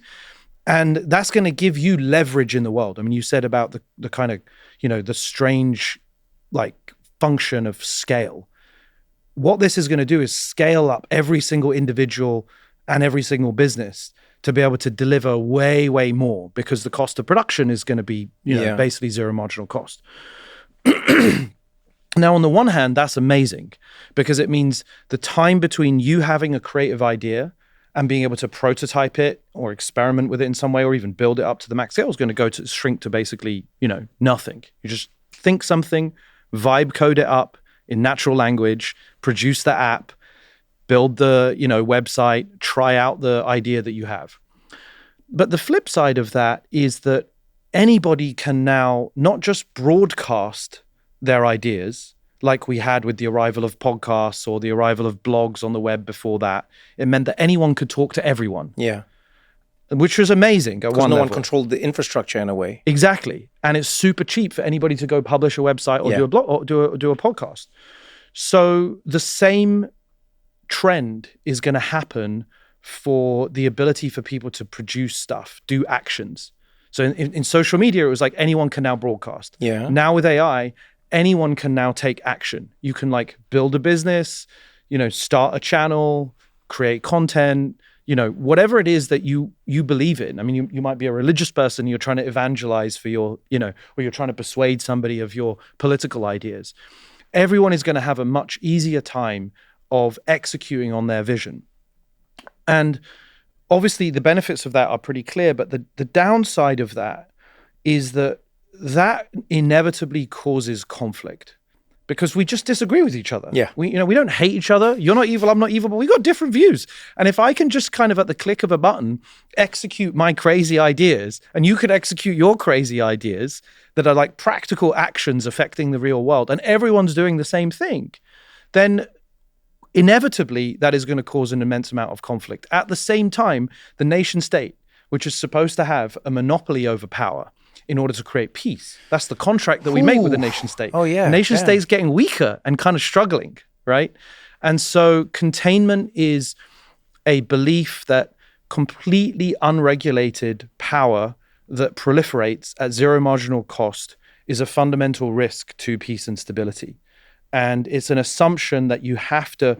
Speaker 11: And that's going to give you leverage in the world. I mean, you said about the kind of, the strange like function of scale. What this is going to do is scale up every single individual and every single business to be able to deliver way, way more, because the cost of production is going to be, basically zero marginal cost. Now, on the one hand, that's amazing because it means the time between you having a creative idea and being able to prototype it or experiment with it in some way or even build it up to the max scale is going to shrink to basically, nothing. You just think something, vibe code it up in natural language, produce the app, build the, website, try out the idea that you have. But the flip side of that is that anybody can now not just broadcast their ideas like we had with the arrival of podcasts or the arrival of blogs on the web before that. It meant that anyone could talk to everyone. Yeah. Which was amazing at one level.
Speaker 10: Because no one controlled the infrastructure in a way.
Speaker 11: Exactly. And it's super cheap for anybody to go publish a website or do a blog or do a podcast. So the same trend is going to happen for the ability for people to produce stuff, do actions. So in social media, it was like anyone can now broadcast. Yeah. Now with AI, anyone can now take action. You can like build a business, start a channel, create content, whatever it is that you believe in. I mean, you might be a religious person, you're trying to evangelize for your, or you're trying to persuade somebody of your political ideas. Everyone is going to have a much easier time of executing on their vision. And obviously the benefits of that are pretty clear, but the downside of that is that inevitably causes conflict because we just disagree with each other. Yeah. We don't hate each other. You're not evil, I'm not evil, but we got different views. And if I can just kind of at the click of a button execute my crazy ideas and you could execute your crazy ideas that are like practical actions affecting the real world and everyone's doing the same thing, then inevitably that is going to cause an immense amount of conflict. At the same time, the nation state, which is supposed to have a monopoly over power in order to create peace. That's the contract that we make with the nation state. Oh yeah. The nation state's getting weaker and kind of struggling, right? And so containment is a belief that completely unregulated power that proliferates at zero marginal cost is a fundamental risk to peace and stability. And it's an assumption that you have to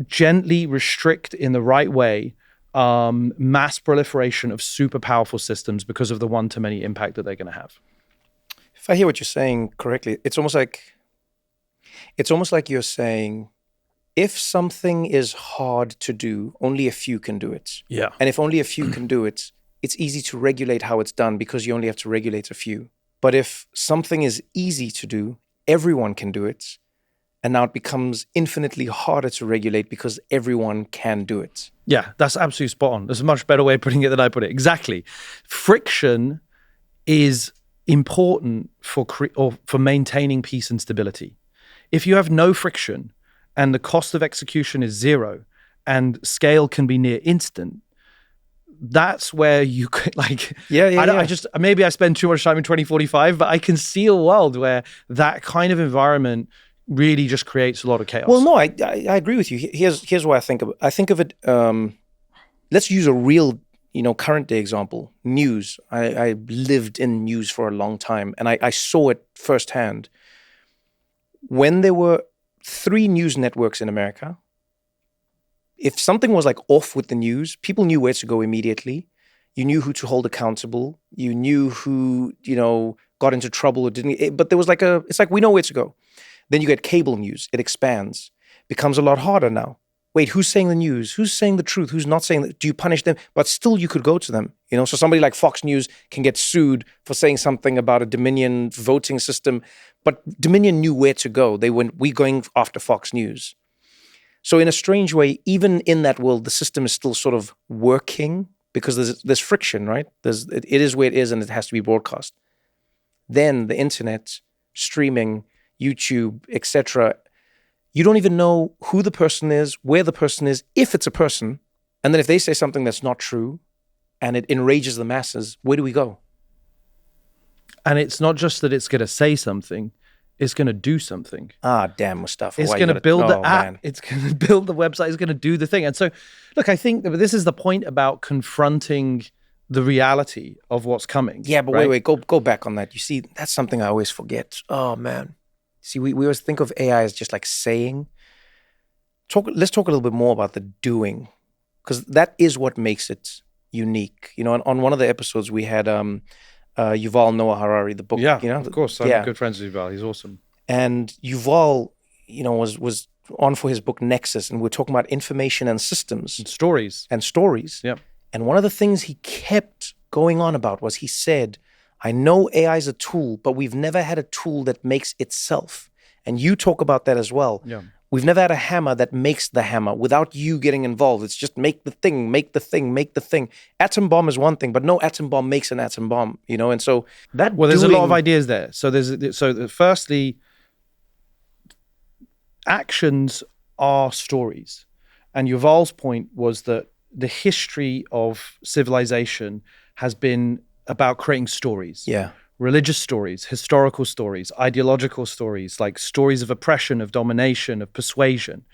Speaker 11: gently restrict in the right way mass proliferation of super powerful systems because of the one-to-many impact that they're going to have.
Speaker 10: If I hear what you're saying correctly, it's almost like you're saying, if something is hard to do, only a few can do it. Yeah. And if only a few can do it, it's easy to regulate how it's done because you only have to regulate a few. But if something is easy to do, everyone can do it. And now it becomes infinitely harder to regulate because everyone can do it.
Speaker 11: Yeah, that's absolutely spot on. There's a much better way of putting it than I put it. Exactly. Friction is important for maintaining peace and stability. If you have no friction and the cost of execution is zero and scale can be near instant, that's where you could I just maybe I spend too much time in 2045, but I can see a world where that kind of environment really just creates a lot of chaos.
Speaker 10: Well, no, I agree with you. Here's what I think of it. I think of it. Let's use a real, current day example. News. I lived in news for a long time, and I saw it firsthand. When there were 3 news networks in America, if something was like off with the news, people knew where to go immediately. You knew who to hold accountable. You knew who got into trouble or didn't. But there was it's like we know where to go. Then you get cable news. It expands. Becomes a lot harder now. Wait, who's saying the news? Who's saying the truth? Who's not saying that? Do you punish them? But still you could go to them. So somebody like Fox News can get sued for saying something about a Dominion voting system. But Dominion knew where to go. We going after Fox News. So in a strange way, even in that world, the system is still sort of working because there's friction, right? It is where it is and it has to be broadcast. Then the internet, streaming, YouTube, etc., you don't even know who the person is, where the person is, if it's a person. And then if they say something that's not true and it enrages the masses, where do we go?
Speaker 11: And it's not just that it's going to say something, it's going to do something.
Speaker 10: Ah, damn, Mustafa.
Speaker 11: It's
Speaker 10: why
Speaker 11: going
Speaker 10: you
Speaker 11: to
Speaker 10: gotta-
Speaker 11: build the
Speaker 10: oh,
Speaker 11: app.
Speaker 10: man.
Speaker 11: It's going to build the website. It's going to do the thing. And so, look, I think that this is the point about confronting the reality of what's coming.
Speaker 10: Yeah, but
Speaker 11: right?
Speaker 10: wait, go back on that. You see, that's something I always forget. Oh, man. See, we always think of AI as just like saying. Let's talk a little bit more about the doing, because that is what makes it unique. You know, on one of the episodes we had Yuval Noah Harari, the book.
Speaker 11: Yeah,
Speaker 10: you know,
Speaker 11: of course. I'm good friends with Yuval. He's awesome.
Speaker 10: And Yuval, you know, was on for his book Nexus, and we're talking about information and systems
Speaker 11: And stories.
Speaker 10: and stories.
Speaker 11: Yep.
Speaker 10: And one of the things he kept going on about was he said, I know AI is a tool, but we've never had a tool that makes itself. And you talk about that as well.
Speaker 11: Yeah.
Speaker 10: We've never had a hammer that makes the hammer without you getting involved. It's just make the thing, make the thing, make the thing. Atom bomb is one thing, but no atom bomb makes an atom bomb, you know? And so that
Speaker 11: Well, there's a lot of ideas there. So firstly, actions are stories. And Yuval's point was that the history of civilization has been about creating stories.
Speaker 10: Yeah.
Speaker 11: Religious stories, historical stories, ideological stories, like stories of oppression, of domination, of persuasion.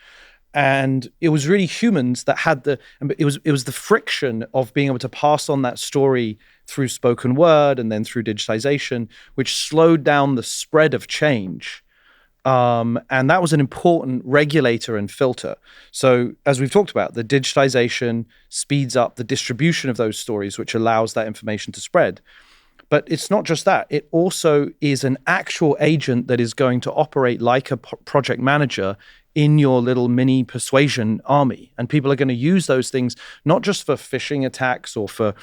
Speaker 11: And it was really humans that had it was the friction of being able to pass on that story through spoken word and then through digitization, which slowed down the spread of change. And that was an important regulator and filter. So as we've talked about, the digitization speeds up the distribution of those stories, which allows that information to spread. But it's not just that. It also is an actual agent that is going to operate like a project manager in your little mini persuasion army. And people are going to use those things, not just for phishing attacks or for,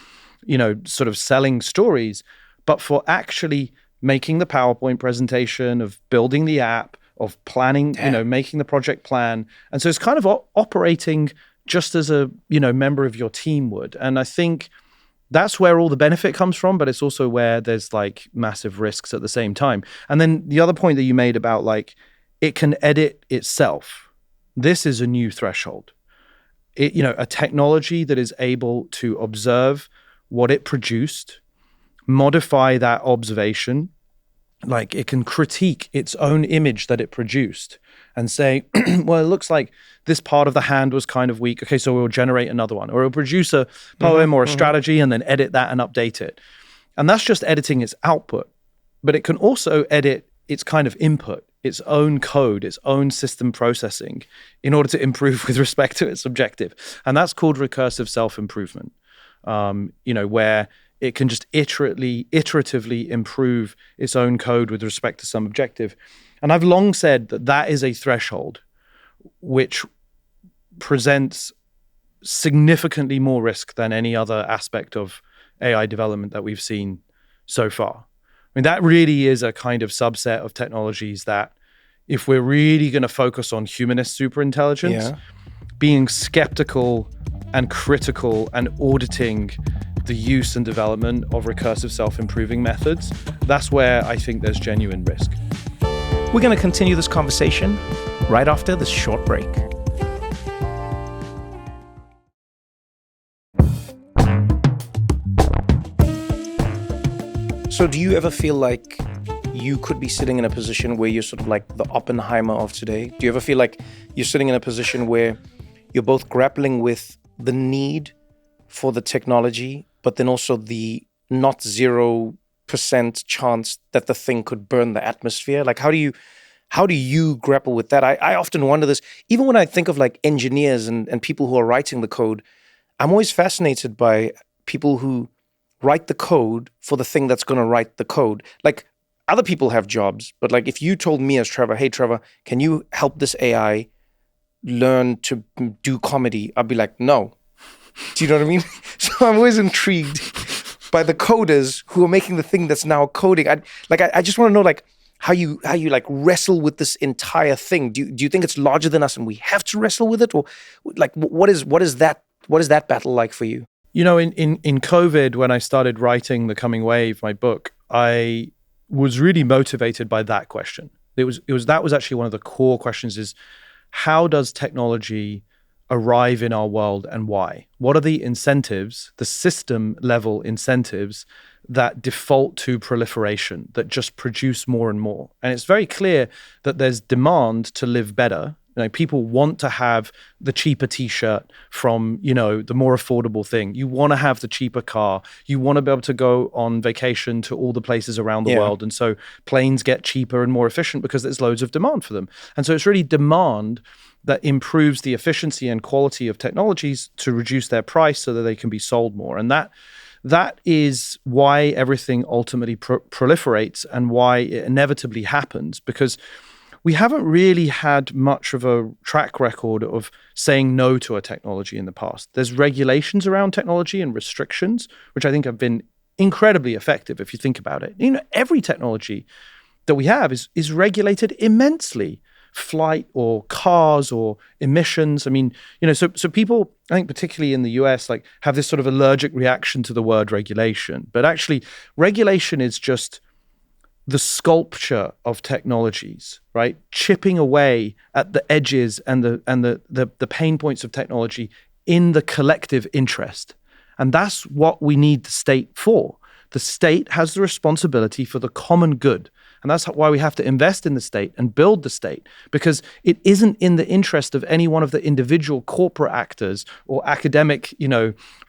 Speaker 11: you know, sort of selling stories, but for actually making the PowerPoint presentation, of building the app, of planning, you know, making the project plan. And so it's kind of operating just as a, you know, member of your team would. And I think that's where all the benefit comes from, but it's also where there's like massive risks at the same time. And then the other point that you made about like, it can edit itself. This is a new threshold. You know, a technology that is able to observe what it produced, modify that observation, like it can critique its own image that it produced and say, well, it looks like this part of the hand was kind of weak. Okay, so we'll generate another one. Or it'll produce a poem or a strategy and then edit that and update it. And that's just editing its output. But it can also edit its kind of input, its own code, its own system processing in order to improve with respect to its objective. And that's called recursive self-improvement, you know, where it can just iteratively improve its own code with respect to some objective. And I've long said that that is a threshold which presents significantly more risk than any other aspect of AI development that we've seen so far. I mean, that really is a kind of subset of technologies that, if we're really going to focus on humanist superintelligence, being skeptical and critical and auditing the use and development of recursive self-improving methods, that's where I think there's genuine risk.
Speaker 10: We're going to continue this conversation right after this short break. So do you ever feel like you could be sitting in a position where you're sort of like the Oppenheimer of today? Do you ever feel like you're sitting in a position where you're both grappling with the need for the technology, but then also the not 0% chance that the thing could burn the atmosphere? Like, how do you grapple with that? I often wonder this, even when I think of like engineers and people who are writing the code. I'm always fascinated by people who write the code for the thing that's going to write the code. Like, other people have jobs, but like if you told me as Trevor, hey Trevor, can you help this AI learn to do comedy? I'd be like, no. Do you know what I mean? So I'm always intrigued by the coders who are making the thing that's now coding. I just want to know like how you like wrestle with this entire thing. Do you think it's larger than us and we have to wrestle with it, or like what is that battle like for you?
Speaker 11: You know, in COVID, when I started writing The Coming Wave, my book, I was really motivated by that question. That was actually one of the core questions: is how does technology arrive in our world and why? What are the incentives, the system level incentives that default to proliferation, that just produce more and more? And it's very clear that there's demand to live better. People want to have the cheaper t-shirt from, the more affordable thing. You want to have the cheaper car. You want to be able to go on vacation to all the places around the world. And so planes get cheaper and more efficient because there's loads of demand for them. And so it's really demand that improves the efficiency and quality of technologies to reduce their price so that they can be sold more. And that is why everything ultimately proliferates and why it inevitably happens, because we haven't really had much of a track record of saying no to a technology in the past. There's regulations around technology and restrictions, which I think have been incredibly effective if you think about it. Every technology that we have is regulated immensely. Flight or cars or emissions. So people, I think particularly in the US, have this sort of allergic reaction to the word regulation. But actually, regulation is just the sculpture of technologies, right? Chipping away at the edges and the pain points of technology in the collective interest. And that's what we need the state for. The state has the responsibility for the common good. And that's why we have to invest in the state and build the state, because it isn't in the interest of any one of the individual corporate actors or academic,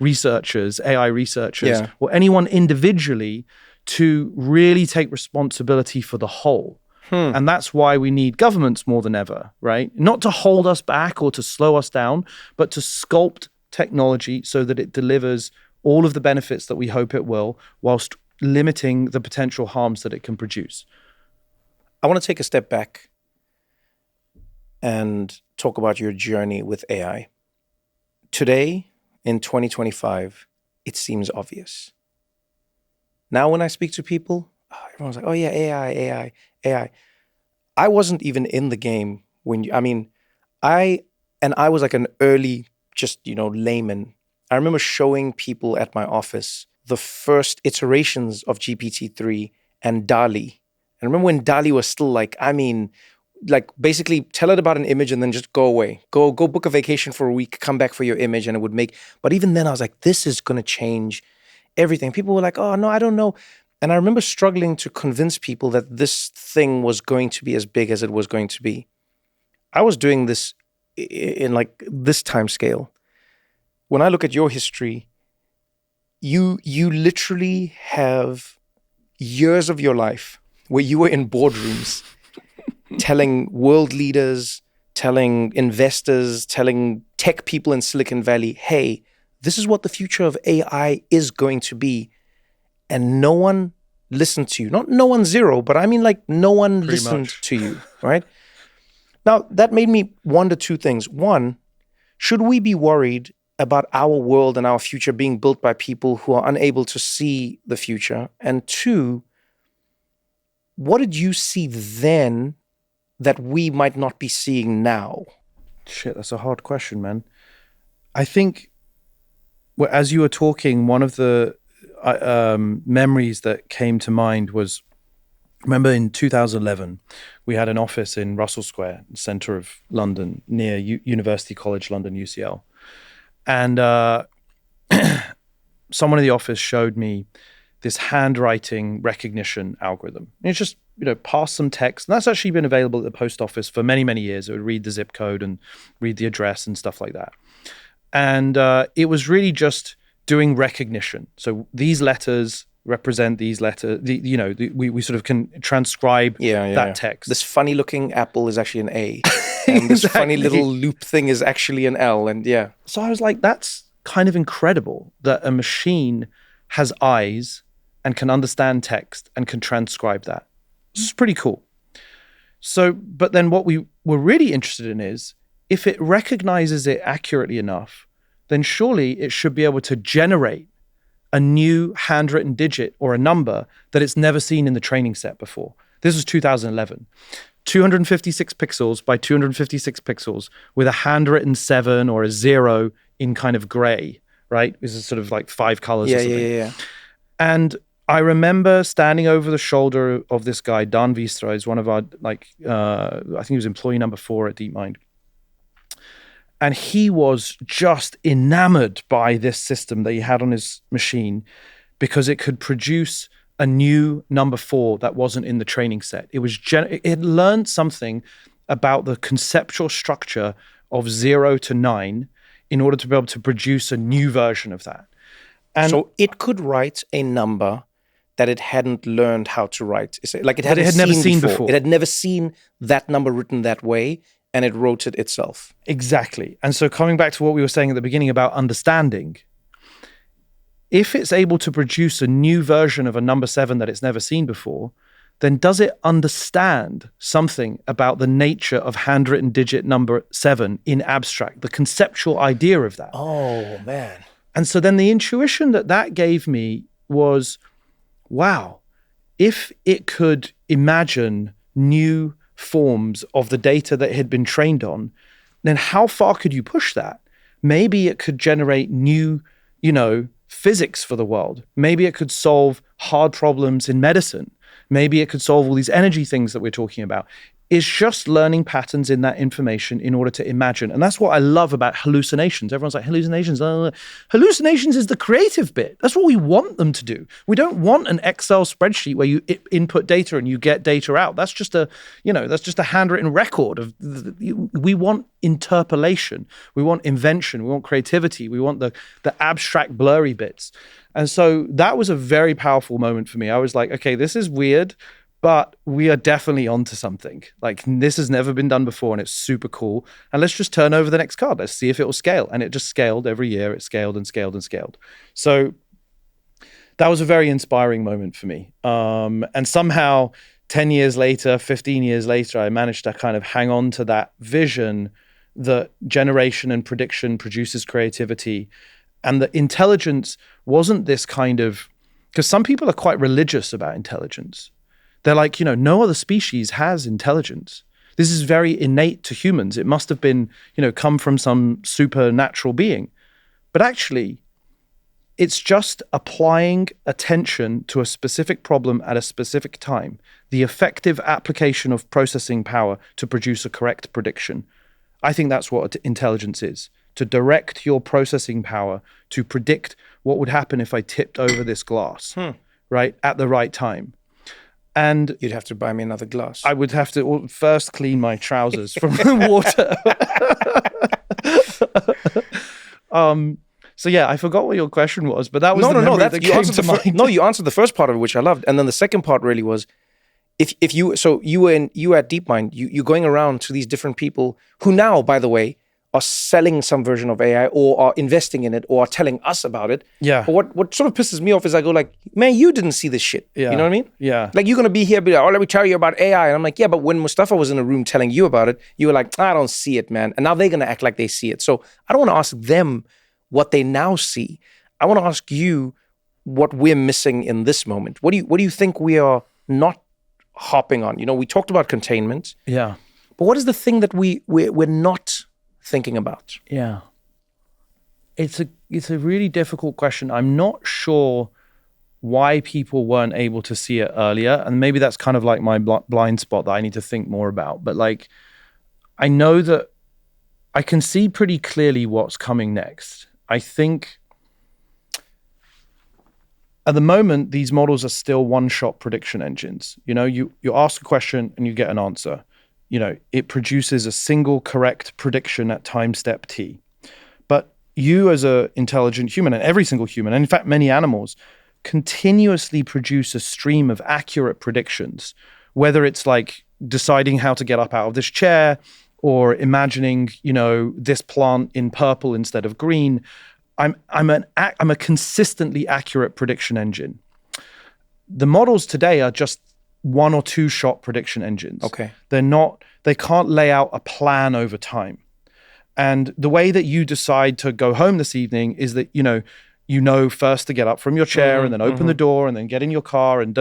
Speaker 11: researchers, AI researchers, or anyone individually to really take responsibility for the whole. And that's why we need governments more than ever, right? Not to hold us back or to slow us down, but to sculpt technology so that it delivers all of the benefits that we hope it will, whilst limiting the potential harms that it can produce.
Speaker 10: I want to take a step back and talk about your journey with AI. Today, in 2025, it seems obvious. Now, when I speak to people, everyone's like, oh yeah, AI. I wasn't even in the game when I was like an early, layman. I remember showing people at my office the first iterations of GPT-3 and DALL-E. And remember when DALL-E was still basically tell it about an image and then just go away. Go book a vacation for a week, come back for your image, and it would make. But even then I was like, this is going to change everything. People were like, oh no, I don't know. And I remember struggling to convince people that this thing was going to be as big as it was going to be. I was doing this in this time scale. When I look at your history, you literally have years of your life where you were in boardrooms telling world leaders, telling investors, telling tech people in Silicon Valley, hey, this is what the future of AI is going to be. And no one listened to you. Not no one zero, but no one
Speaker 11: Pretty
Speaker 10: listened
Speaker 11: much.
Speaker 10: to you, right? Now, that made me wonder two things. One, should we be worried about our world and our future being built by people who are unable to see the future? And two, what did you see then that we might not be seeing now?
Speaker 11: Shit, that's a hard question, man. I think, as you were talking, one of the memories that came to mind was, remember in 2011, we had an office in Russell Square, centre of London, near University College London, UCL. And someone in the office showed me this handwriting recognition algorithm. And it's just, pass some text. And that's actually been available at the post office for many, many years. It would read the zip code and read the address and stuff like that. And it was really just doing recognition. So these letters represent these letters. We sort of can transcribe that text.
Speaker 10: This funny looking apple is actually an A. And this funny little loop thing is actually an L. And
Speaker 11: So I was like, that's kind of incredible that a machine has eyes and can understand text and can transcribe that. This is pretty cool. So, but then what we were really interested in is, if it recognizes it accurately enough, then surely it should be able to generate a new handwritten digit or a number that it's never seen in the training set before. This was 2011. 256 pixels by 256 pixels with a handwritten 7 or a 0 in kind of gray, right? This is sort of like 5 colors or something.
Speaker 10: Yeah.
Speaker 11: And I remember standing over the shoulder of this guy, Dan Vistra, is one of our, I think he was employee number 4 at DeepMind. And he was just enamored by this system that he had on his machine because it could produce a new number 4 that wasn't in the training set. It learned something about the conceptual structure of 0 to 9 in order to be able to produce a new version of that. And
Speaker 10: so it could write a number that it hadn't learned how to write. Like it had
Speaker 11: never seen before.
Speaker 10: It had never seen that number written that way, and it wrote it itself.
Speaker 11: Exactly. And so coming back to what we were saying at the beginning about understanding, if it's able to produce a new version of a number 7 that it's never seen before, then does it understand something about the nature of handwritten digit number 7 in abstract, the conceptual idea of that?
Speaker 10: Oh, man.
Speaker 11: And so then the intuition that gave me was, wow, if it could imagine new forms of the data that it had been trained on, then how far could you push that? Maybe it could generate new, physics for the world. Maybe it could solve hard problems in medicine. Maybe it could solve all these energy things that we're talking about. It's just learning patterns in that information in order to imagine. And that's what I love about hallucinations. Everyone's like, hallucinations. Hallucinations is the creative bit. That's what we want them to do. We don't want an Excel spreadsheet where you input data and you get data out. That's just a handwritten record of we want interpolation. We want invention. We want creativity. We want the abstract blurry bits. And so that was a very powerful moment for me. I was like, okay, this is weird, but we are definitely onto something. Like, this has never been done before and it's super cool. And let's just turn over the next card. Let's see if it will scale. And it just scaled every year. It scaled and scaled and scaled. So that was a very inspiring moment for me. And somehow 10 years later, 15 years later, I managed to kind of hang on to that vision that generation and prediction produces creativity. And the intelligence wasn't this kind of, because some people are quite religious about intelligence. They're like, no other species has intelligence. This is very innate to humans. It must have been, come from some supernatural being. But actually, it's just applying attention to a specific problem at a specific time, the effective application of processing power to produce a correct prediction. I think that's what intelligence is, to direct your processing power to predict what would happen if I tipped over this glass, right, at the right time. And
Speaker 10: you'd have to buy me another glass.
Speaker 11: I would have to first clean my trousers from the water. So yeah, I forgot what your question was, but that was the memory that came to mind.
Speaker 10: No, you answered the first part of it, which I loved, and then the second part really was, if you were at DeepMind, you're going around to these different people who now, by the way, are selling some version of AI or are investing in it or are telling us about it.
Speaker 11: Yeah.
Speaker 10: But what sort of pisses me off is I go like, man, you didn't see this shit.
Speaker 11: Yeah.
Speaker 10: You know what I mean?
Speaker 11: Yeah.
Speaker 10: Like you're going to be here, be like, oh, let me tell you about AI. And I'm like, yeah, but when Mustafa was in a room telling you about it, you were like, I don't see it, man. And now they're going to act like they see it. So I don't want to ask them what they now see. I want to ask you what we're missing in this moment. What do you think we are not hopping on? We talked about containment.
Speaker 11: Yeah.
Speaker 10: But what is the thing that we're not thinking about?
Speaker 11: Yeah. It's a really difficult question. I'm not sure why people weren't able to see it earlier. And maybe that's kind of like my blind spot that I need to think more about. But like, I know that I can see pretty clearly what's coming next. I think at the moment, these models are still one-shot prediction engines. You ask a question and you get an answer. It produces a single correct prediction at time step T. But you as an intelligent human, and every single human, and in fact many animals, continuously produce a stream of accurate predictions, whether it's like deciding how to get up out of this chair or imagining, this plant in purple instead of green. I'm a consistently accurate prediction engine. The models today are just one or two shot prediction engines.
Speaker 10: Okay.
Speaker 11: They can't lay out a plan over time. And the way that you decide to go home this evening is that, first to get up from your chair and then open the door and then get in your car and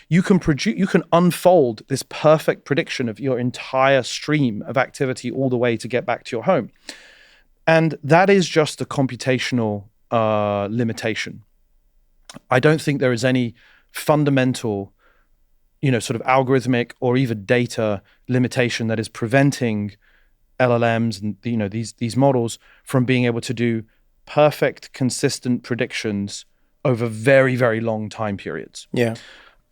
Speaker 11: you can unfold this perfect prediction of your entire stream of activity all the way to get back to your home. And that is just a computational limitation. I don't think there is any fundamental sort of algorithmic or even data limitation that is preventing LLMs and these models from being able to do perfect, consistent predictions over very, very long time periods.
Speaker 10: Yeah.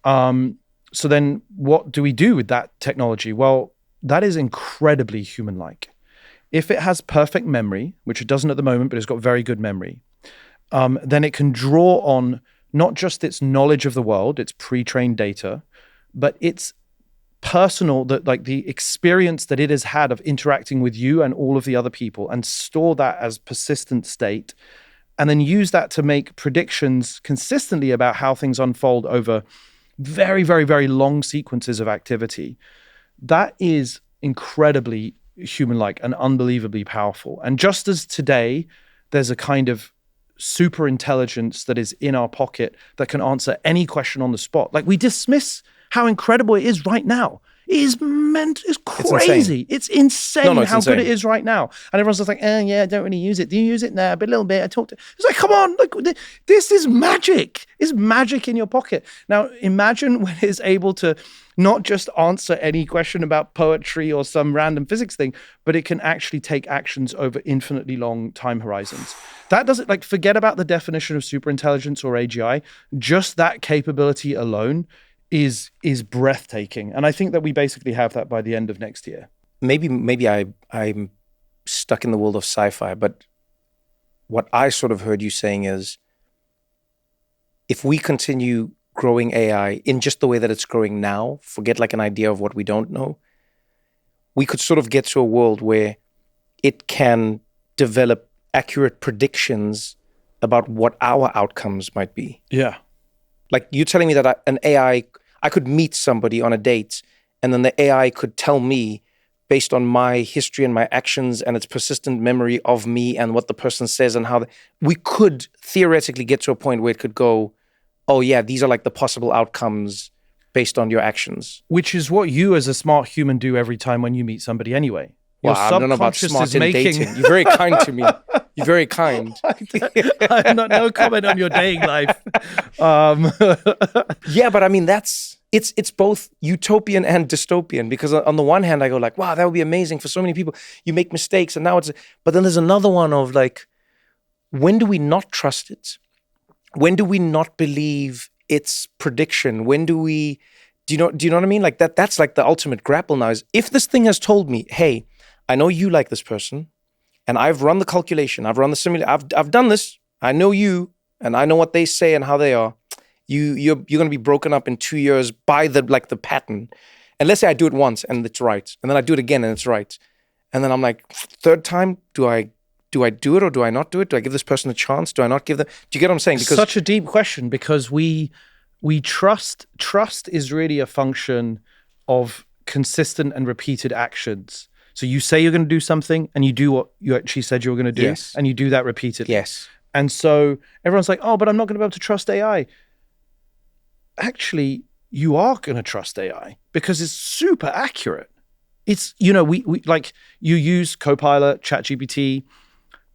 Speaker 11: So then what do we do with that technology? Well, that is incredibly human-like. If it has perfect memory, which it doesn't at the moment, but it's got very good memory, then it can draw on not just its knowledge of the world, its pre-trained data, but its personal, the experience that it has had of interacting with you and all of the other people, and store that as persistent state, and then use that to make predictions consistently about how things unfold over very, very, very long sequences of activity. That is incredibly human-like and unbelievably powerful. And just as today, there's a kind of super intelligence that is in our pocket that can answer any question on the spot. Like, we dismiss how incredible it is right now. It is it's crazy. It's insane
Speaker 10: It's
Speaker 11: how
Speaker 10: insane.
Speaker 11: good it is right now. And everyone's just like, yeah, I don't really use it. Do you use it? Nah, but a little bit. I talked to It's like, come on, look, this is magic. It's magic in your pocket. Now, imagine when it's able to not just answer any question about poetry or some random physics thing, but it can actually take actions over infinitely long time horizons. That doesn't, forget about the definition of superintelligence or AGI. Just that capability alone is breathtaking. And I think that we basically have that by the end of next year.
Speaker 10: Maybe I'm stuck in the world of sci-fi, but what I sort of heard you saying is, if we continue growing AI in just the way that it's growing now, forget an idea of what we don't know, we could sort of get to a world where it can develop accurate predictions about what our outcomes might be.
Speaker 11: Yeah.
Speaker 10: Like, you're telling me that an AI, I could meet somebody on a date, and then the AI could tell me, based on my history and my actions and its persistent memory of me and what the person says and how we could theoretically get to a point where it could go, oh yeah, these are the possible outcomes based on your actions.
Speaker 11: Which is what you as a smart human do every time when you meet somebody anyway.
Speaker 10: Well, I don't know about smart in dating. You're very kind to me. You're very kind.
Speaker 11: No comment on your dating life.
Speaker 10: Yeah, but I mean, it's both utopian and dystopian, because on the one hand I go wow, that would be amazing for so many people. You make mistakes and now but then there's another one of when do we not trust it? When do we not believe its prediction? When do we, do you know what I mean? That's the ultimate grapple now, is if this thing has told me, hey, I know you like this person, and I've run the calculation, I've run the simulation, I've done this, I know you, and I know what they say and how they are. You're going to be broken up in 2 years by the pattern. And let's say I do it once and it's right, and then I do it again and it's right, and then I'm third time, do I do it or do I not do it? Do I give this person a chance? Do I not give them? Do you get what I'm saying?
Speaker 11: Because such a deep question, because we trust. Trust is really a function of consistent and repeated actions. So you say you're going to do something and you do what you actually said you were going to do.
Speaker 10: Yes.
Speaker 11: And you do that repeatedly.
Speaker 10: Yes.
Speaker 11: And so everyone's like, oh, but I'm not going to be able to trust AI. Actually, you are going to trust AI because it's super accurate. It's, we you use Copilot, ChatGPT.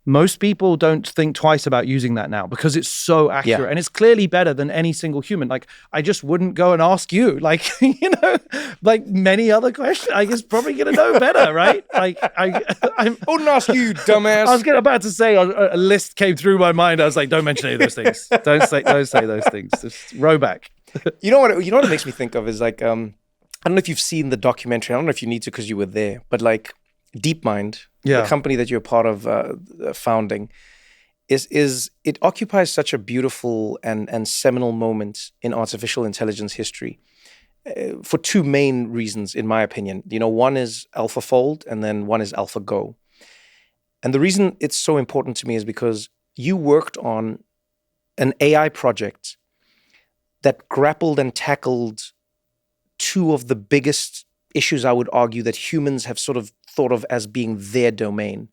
Speaker 11: Most people don't think twice about using that now because it's so accurate.
Speaker 10: Yeah.
Speaker 11: And it's clearly better than any single human. I just wouldn't go and ask you, many other questions. I guess probably going to know better, right? I
Speaker 10: wouldn't ask you, dumbass.
Speaker 11: I was about to say, a list came through my mind. I was like, don't mention any of those things. Don't say those things. Just row back.
Speaker 10: You know what it makes me think of is I don't know if you've seen the documentary. I don't know if you need to because you were there, but DeepMind, the company that you're part of founding, is it occupies such a beautiful and seminal moment in artificial intelligence history for two main reasons, in my opinion. One is AlphaFold and then one is AlphaGo. And the reason it's so important to me is because you worked on an AI project that grappled and tackled two of the biggest issues, I would argue, that humans have sort of thought of as being their domain.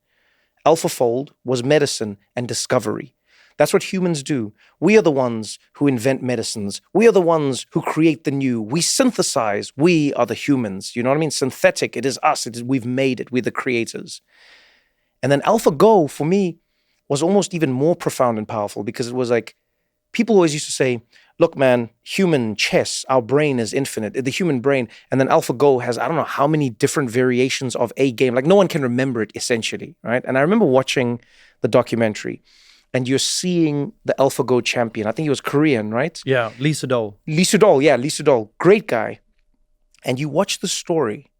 Speaker 10: AlphaFold was medicine and discovery. That's what humans do. We are the ones who invent medicines. We are the ones who create the new. We synthesize. We are the humans. You know what I mean? Synthetic. It is us. We've made it. We're the creators. And then AlphaGo, for me, was almost even more profound and powerful because it was people always used to say, look, man, human chess, our brain is infinite, the human brain. And then AlphaGo has, I don't know how many different variations of a game. Like no one can remember it essentially, right? And I remember watching the documentary and you're seeing the AlphaGo champion. I think he was Korean, right?
Speaker 11: Yeah, Lee Sedol.
Speaker 10: Lee Sedol, great guy. And you watch the story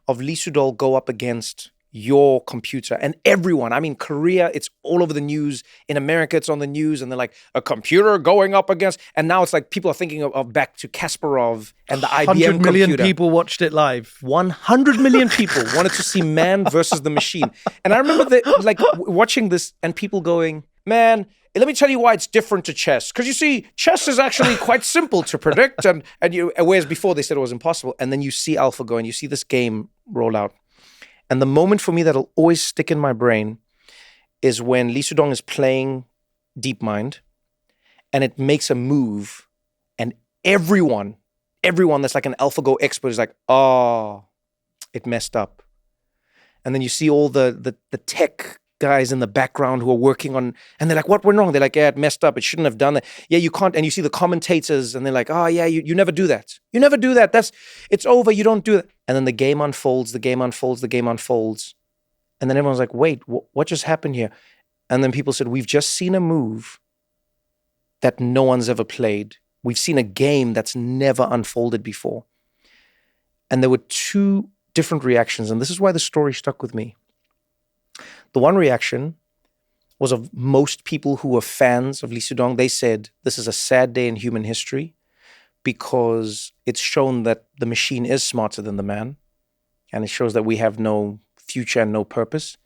Speaker 10: of Lee Sedol go up against your computer and everyone. I mean, Korea, it's all over the news. In America, it's on the news. And they're like, a computer going up against... And now it's like people are thinking of back to Kasparov and the IBM
Speaker 11: 100 million
Speaker 10: computer.
Speaker 11: people watched it live.
Speaker 10: 100 million people wanted to see man versus the machine. And I remember watching this and people going, man, let me tell you why it's different to chess. Because you see, chess is actually quite simple to predict. Whereas before they said it was impossible. And then you see AlphaGo and you see this game roll out. And the moment for me that'll always stick in my brain is when Lee Sedol is playing DeepMind and it makes a move and everyone that's like an AlphaGo expert is like, oh, it messed up. And then you see all the tech guys in the background who are working on, and they're like, what went wrong? They're like, yeah, it messed up. It shouldn't have done that. Yeah, you can't. And you see the commentators and they're like, oh yeah, you never do that. You never do that. It's over. You don't do that. And then the game unfolds. And then everyone's like, wait, what just happened here? And then people said, we've just seen a move that no one's ever played. We've seen a game that's never unfolded before. And there were two different reactions. And this is why the story stuck with me. The one reaction was of most people who were fans of Lee Sedol. They said, this is a sad day in human history because it's shown that the machine is smarter than the man. And it shows that we have no future and no purpose.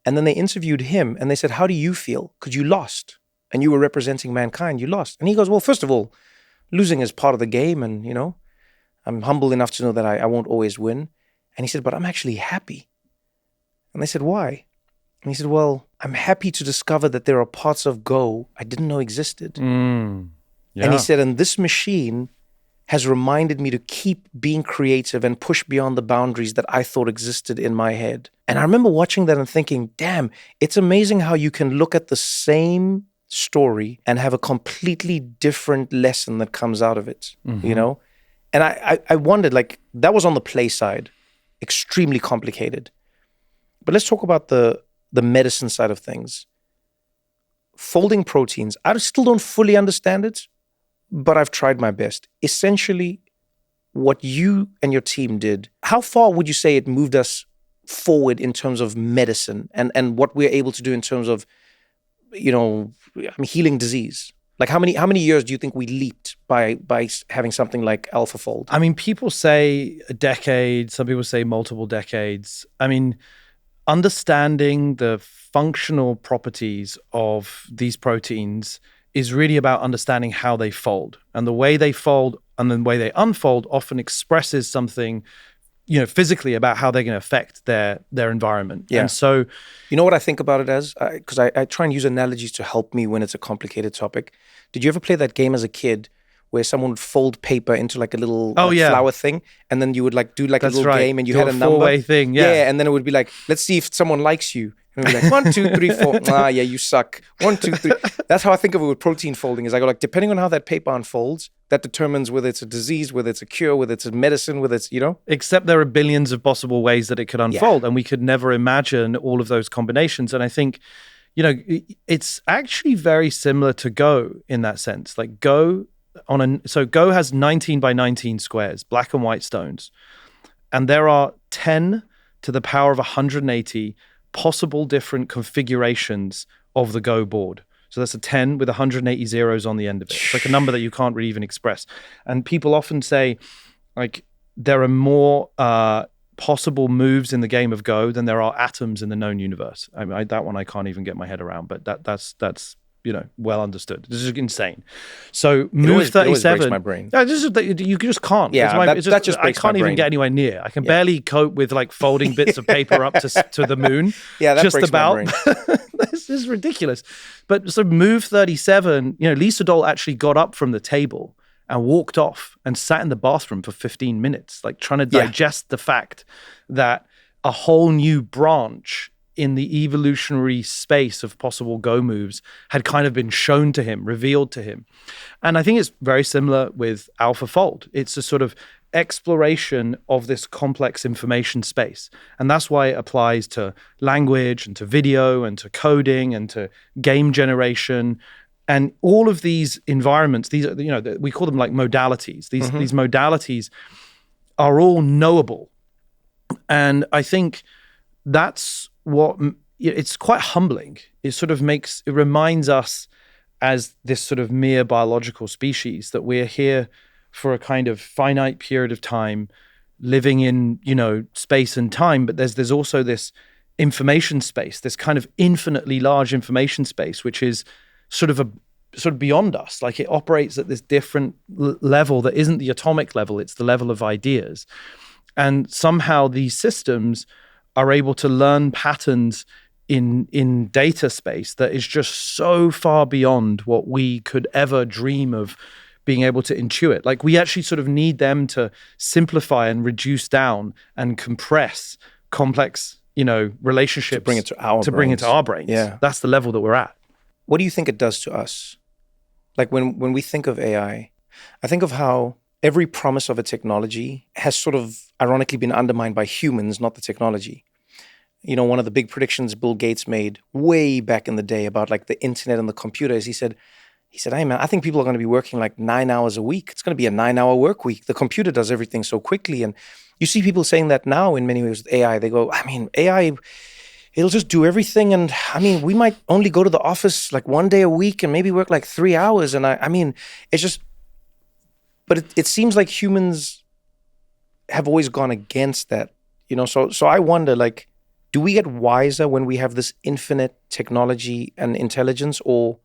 Speaker 10: And then they interviewed him and they said, how do you feel? Because you lost and you were representing mankind. You lost. And he goes, well, first of all, losing is part of the game. And, I'm humble enough to know that I won't always win. And he said, but I'm actually happy. And they said, why? And he said, well, I'm happy to discover that there are parts of Go I didn't know existed. And he said, and this machine has reminded me to keep being creative and push beyond the boundaries that I thought existed in my head. And I remember watching that and thinking, damn, it's amazing how you can look at the same story and have a completely different lesson that comes out of it, And I wondered, like, that was on the play side, extremely complicated. But let's talk about the medicine side of things. Folding proteins, I still don't fully understand it, but I've tried my best. Essentially, what you and your team did, how far would you say it moved us forward in terms of medicine and what we're able to do in terms of, healing disease? Like how many years do you think we leaped by having something like AlphaFold?
Speaker 11: I mean, people say a decade, some people say multiple decades. I mean, understanding the functional properties of these proteins is really about understanding how they fold. And the way they fold and the way they unfold often expresses something, physically about how they're going to affect their environment.
Speaker 10: Yeah.
Speaker 11: And so,
Speaker 10: you know what I think about it as? Because I try and use analogies to help me when it's a complicated topic. Did you ever play that game as a kid where someone would fold paper into like a little flower thing, and then you would like do like a little game, and you had a number?
Speaker 11: Four-way thing, yeah.
Speaker 10: And then it would be like, let's see if someone likes you. And it would be like 1, 2, 3, 4. Ah, yeah, you suck. 1, 2, 3. That's how I think of it with protein folding. Is I go like, depending on how that paper unfolds, that determines whether it's a disease, whether it's a cure, whether it's a medicine, whether it's
Speaker 11: Except there are billions of possible ways that it could unfold, and we could never imagine all of those combinations. And I think, it's actually very similar to Go in that sense. Like Go has 19 by 19 squares, black and white stones. And there are 10 to the power of 180 possible different configurations of the Go board. So that's a 10 with 180 zeros on the end of it. It's like a number that you can't really even express. And people often say, like, there are more possible moves in the game of Go than there are atoms in the known universe. I mean, that one I can't even get my head around, but that's well understood. This is insane. So move 37. It always breaks
Speaker 10: my brain.
Speaker 11: You just can't.
Speaker 10: Yeah, that just breaks
Speaker 11: I can't even get anywhere near. I can barely cope with like folding bits of paper up to the moon.
Speaker 10: Yeah, that
Speaker 11: just
Speaker 10: breaks
Speaker 11: about.
Speaker 10: my brain.
Speaker 11: This is ridiculous. But so move 37. Lee Sedol actually got up from the table and walked off and sat in the bathroom for 15 minutes, like trying to digest the fact that a whole new branch in the evolutionary space of possible go moves had kind of been shown to him, revealed to him. And I think it's very similar with AlphaFold. It's a sort of exploration of this complex information space. And that's why it applies to language and to video and to coding and to game generation. And all of these environments, these are, we call them like modalities. These modalities are all knowable. And I think that's what, it's quite humbling. It sort of it reminds us as this sort of mere biological species that we're here for a kind of finite period of time, living in, space and time. But there's also this information space, this kind of infinitely large information space, which is sort of beyond us. Like, it operates at this different level that isn't the atomic level, it's the level of ideas. And somehow these systems are able to learn patterns in data space that is just so far beyond what we could ever dream of being able to intuit. Like, we actually sort of need them to simplify and reduce down and compress complex, relationships
Speaker 10: to bring it to our brains.
Speaker 11: Yeah. That's the level that we're at.
Speaker 10: What do you think it does to us? Like, when we think of AI, I think of how every promise of a technology has sort of ironically been undermined by humans, not the technology. One of the big predictions Bill Gates made way back in the day about like the internet and the computers, he said, hey man, I think people are going to be working like 9 hours a week. It's going to be a 9-hour work week. The computer does everything so quickly. And you see people saying that now in many ways with AI. They go, AI, it'll just do everything. And we might only go to the office like 1 day a week and maybe work like 3 hours. And it's just, but it seems like humans have always gone against that, So I wonder, like, do we get wiser when we have this infinite technology and intelligence, or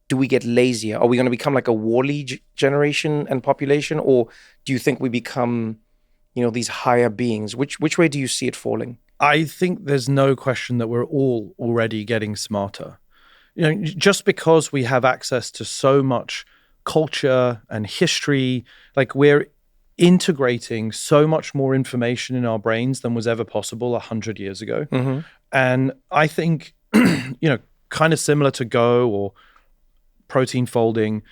Speaker 10: do we get lazier? Are we going to become like a Wall-E generation and population, or do you think we become, these higher beings? Which way do you see it falling?
Speaker 11: I think there's no question that we're all already getting smarter. Just because we have access to so much culture and history, like, we're integrating so much more information in our brains than was ever possible 100 years ago. Mm-hmm. And I think, kind of similar to Go or protein folding,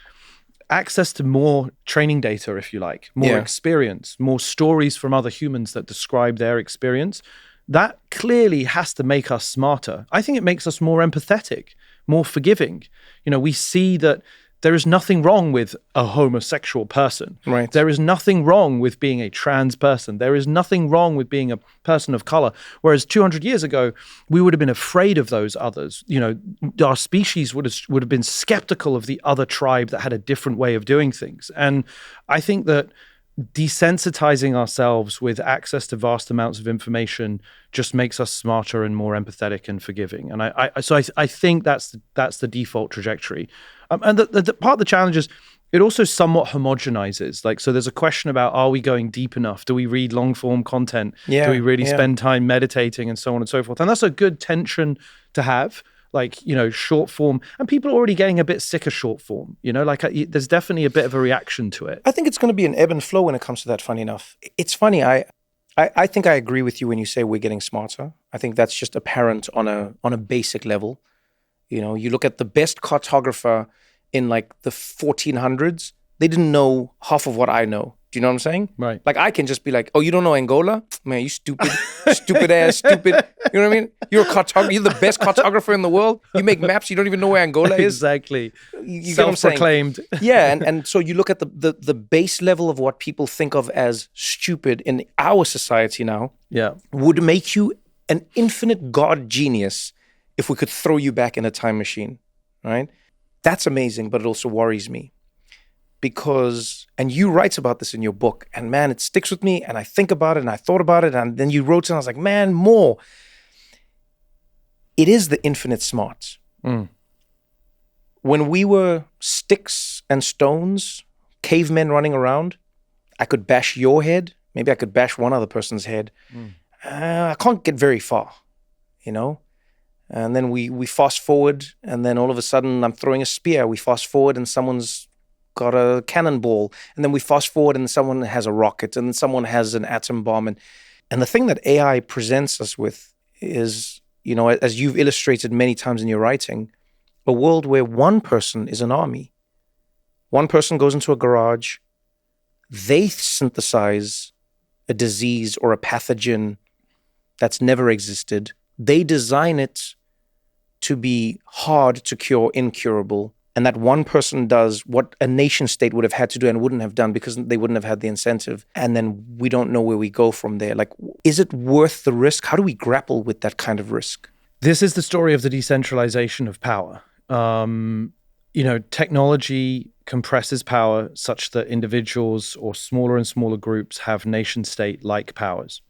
Speaker 11: access to more training data, if you like, more experience, more stories from other humans that describe their experience, that clearly has to make us smarter. I think it makes us more empathetic, more forgiving. We see that there is nothing wrong with a homosexual person.
Speaker 10: Right.
Speaker 11: There is nothing wrong with being a trans person. There is nothing wrong with being a person of color. Whereas 200 years ago, we would have been afraid of those others. Our species would have been skeptical of the other tribe that had a different way of doing things. And I think that desensitizing ourselves with access to vast amounts of information just makes us smarter and more empathetic and forgiving. And I think that's the default trajectory. And the part of the challenge is it also somewhat homogenizes. Like, so there's a question about, are we going deep enough? Do we read long form content?
Speaker 10: Yeah,
Speaker 11: do we really spend time meditating and so on and so forth? And that's a good tension to have. Like, short form, and people are already getting a bit sick of short form, there's definitely a bit of a reaction to it.
Speaker 10: I think it's going to be an ebb and flow when it comes to that, funny enough. It's funny, I think I agree with you when you say we're getting smarter. I think that's just apparent on a basic level. You look at the best cartographer in like the 1400s, they didn't know half of what I know. Do you know what I'm saying?
Speaker 11: Right.
Speaker 10: Like, I can just be like, oh, you don't know Angola? Man, you stupid, stupid ass, stupid. You know what I mean? You're the best cartographer in the world. You make maps, you don't even know where Angola is.
Speaker 11: Exactly.
Speaker 10: You get what I'm saying?
Speaker 11: Self-proclaimed.
Speaker 10: Yeah, and so you look at the base level of what people think of as stupid in our society now.
Speaker 11: Yeah.
Speaker 10: Would make you an infinite God genius if we could throw you back in a time machine, right? That's amazing, but it also worries me. Because, and you write about this in your book, and man, it sticks with me, and I think about it, and I thought about it, and then you wrote it, and I was like, man, more. It is the infinite smarts. Mm. When we were sticks and stones, cavemen running around, I could bash your head, maybe I could bash one other person's head. I can't get very far, And then we fast forward, and then all of a sudden I'm throwing a spear. We fast forward, and someone's got a cannonball, and then we fast forward and someone has a rocket, and then someone has an atom bomb. And the thing that AI presents us with is as you've illustrated many times in your writing, a world where one person is an army. One person goes into a garage, they synthesize a disease or a pathogen that's never existed. They design it to be hard to cure, incurable. And that one person does what a nation state would have had to do and wouldn't have done because they wouldn't have had the incentive. And then we don't know where we go from there. Like, is it worth the risk? How do we grapple with that kind of risk?
Speaker 11: This is the story of the decentralization of power. Technology compresses power such that individuals or smaller and smaller groups have nation state-like powers.